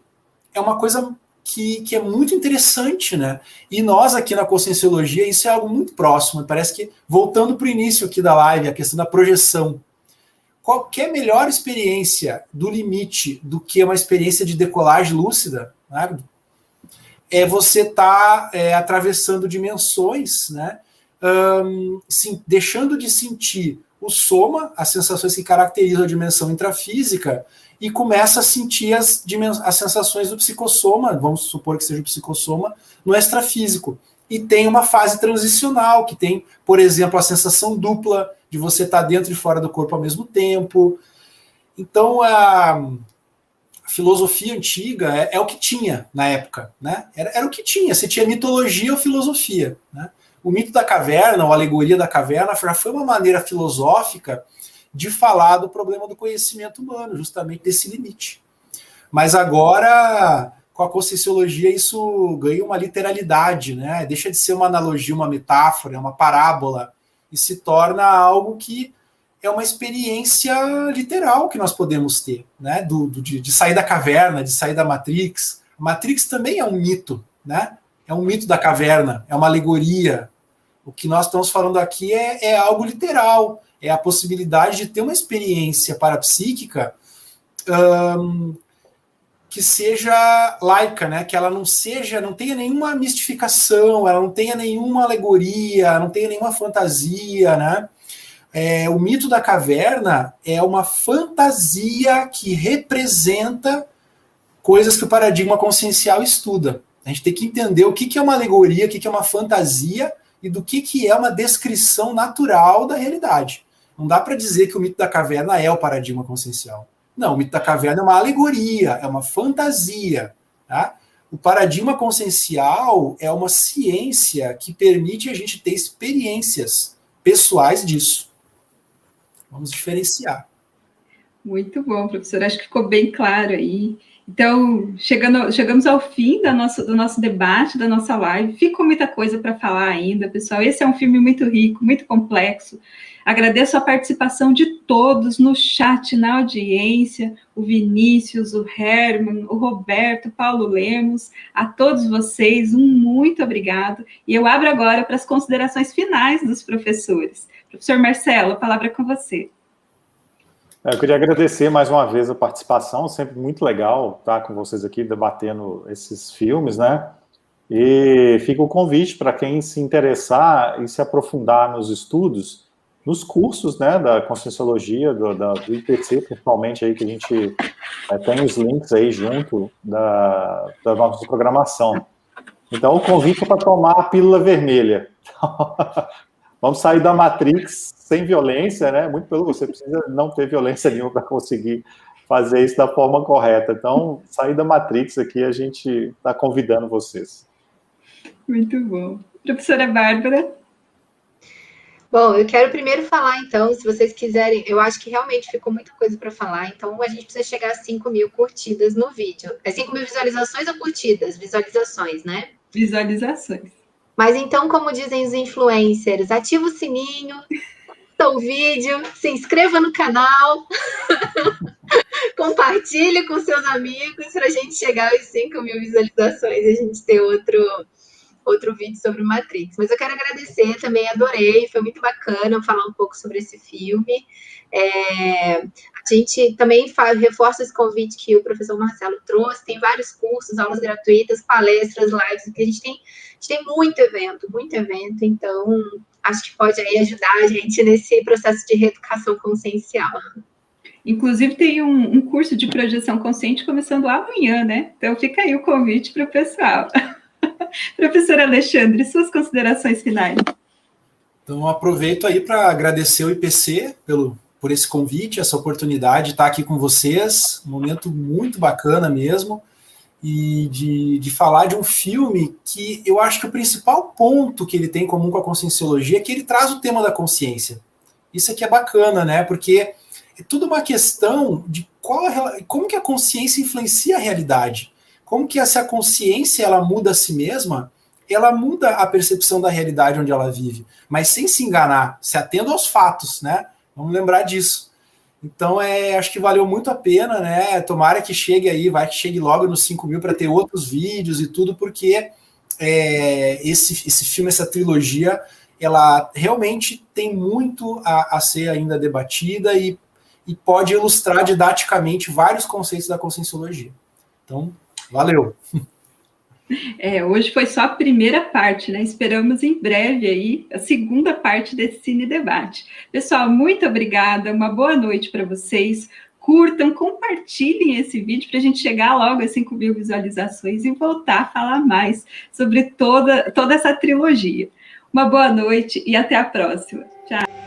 é uma coisa que é muito interessante, né? E nós, aqui na Conscienciologia, isso é algo muito próximo. Parece que, voltando para o início aqui da live, a questão da projeção. Qualquer melhor experiência do limite do que uma experiência de decolagem lúcida, né? Você estar atravessando dimensões, né? Deixando de sentir o soma, as sensações que caracterizam a dimensão intrafísica, e começa a sentir as sensações do psicossoma, vamos supor que seja o psicossoma, no extrafísico. E tem uma fase transicional, que tem, por exemplo, a sensação dupla, de você estar dentro e fora do corpo ao mesmo tempo. Então, a filosofia antiga é o que tinha na época, né? Era o que tinha, você tinha mitologia ou filosofia, né? O mito da caverna, ou a alegoria da caverna, já foi uma maneira filosófica de falar do problema do conhecimento humano, justamente desse limite. Mas agora, com a Conscienciologia, isso ganha uma literalidade, né? Deixa de ser uma analogia, uma metáfora, uma parábola, e se torna algo que é uma experiência literal que nós podemos ter, né? De sair da caverna, de sair da Matrix. A Matrix também é um mito, né? É um mito da caverna, é uma alegoria. O que nós estamos falando aqui é algo literal, é a possibilidade de ter uma experiência parapsíquica que seja laica, né? Que ela não tenha nenhuma mistificação, ela não tenha nenhuma alegoria, não tenha nenhuma fantasia, né? O mito da caverna é uma fantasia que representa coisas que o paradigma consciencial estuda. A gente tem que entender o que é uma alegoria, o que é uma fantasia e do que é uma descrição natural da realidade. Não dá para dizer que o mito da caverna é o paradigma consciencial. Não, o mito da caverna é uma alegoria, é uma fantasia. Tá? O paradigma consciencial é uma ciência que permite a gente ter experiências pessoais disso. Vamos diferenciar. Muito bom, professor. Acho que ficou bem claro aí. Então, chegamos ao fim do nosso debate, da nossa live. Ficou muita coisa para falar ainda, pessoal. Esse é um filme muito rico, muito complexo. Agradeço a participação de todos no chat, na audiência, o Vinícius, o Herman, o Roberto, Paulo Lemos, a todos vocês, muito obrigado. E eu abro agora para as considerações finais dos professores. Professor Marcelo, a palavra é com você. Eu queria agradecer mais uma vez a participação, sempre muito legal estar com vocês aqui debatendo esses filmes, né? E fica o convite para quem se interessar e se aprofundar nos estudos, nos cursos, né, da Conscienciologia, do IPC, principalmente aí que a gente tem os links aí junto da nossa programação. Então, o convite é para tomar a pílula vermelha. Vamos sair da Matrix sem violência, né? Muito pelo você precisa não ter violência nenhuma para conseguir fazer isso da forma correta. Então, sair da Matrix aqui, a gente está convidando vocês. Muito bom. Professora Bárbara? Bom, eu quero primeiro falar, então, se vocês quiserem, eu acho que realmente ficou muita coisa para falar, então a gente precisa chegar a 5.000 curtidas no vídeo. É 5.000 visualizações ou curtidas? Visualizações, né? Visualizações. Mas então, como dizem os influencers, ativa o sininho, curta o vídeo, se inscreva no canal, compartilhe com seus amigos para a gente chegar aos 5.000 visualizações e a gente ter outro vídeo sobre Matrix. Mas eu quero agradecer também, adorei, foi muito bacana falar um pouco sobre esse filme. A gente também reforça esse convite que o professor Marcelo trouxe, tem vários cursos, aulas gratuitas, palestras, lives, que a gente tem muito evento, então acho que pode aí ajudar a gente nesse processo de reeducação consciencial. Inclusive, tem um curso de projeção consciente começando amanhã, né? Então, fica aí o convite para o pessoal. Professor Alexandre, suas considerações finais. Então, aproveito aí para agradecer o IPC por esse convite, essa oportunidade de estar aqui com vocês, um momento muito bacana mesmo, e de falar de um filme que eu acho que o principal ponto que ele tem em comum com a conscienciologia é que ele traz o tema da consciência. Isso aqui é bacana, né? Porque é tudo uma questão de como que a consciência influencia a realidade. Como que essa consciência ela muda a si mesma, ela muda a percepção da realidade onde ela vive, mas sem se enganar, se atendo aos fatos, né? Vamos lembrar disso. Então, acho que valeu muito a pena, né? Tomara que chegue aí, vai que chegue logo nos 5.000 para ter outros vídeos e tudo, porque esse filme, essa trilogia, ela realmente tem muito a ser ainda debatida e pode ilustrar didaticamente vários conceitos da conscienciologia. Então, valeu! Hoje foi só a primeira parte, né? Esperamos em breve aí a segunda parte desse Cine Debate. Pessoal, muito obrigada, uma boa noite para vocês. Curtam, compartilhem esse vídeo para a gente chegar logo a 5.000 visualizações e voltar a falar mais sobre toda essa trilogia. Uma boa noite e até a próxima. Tchau!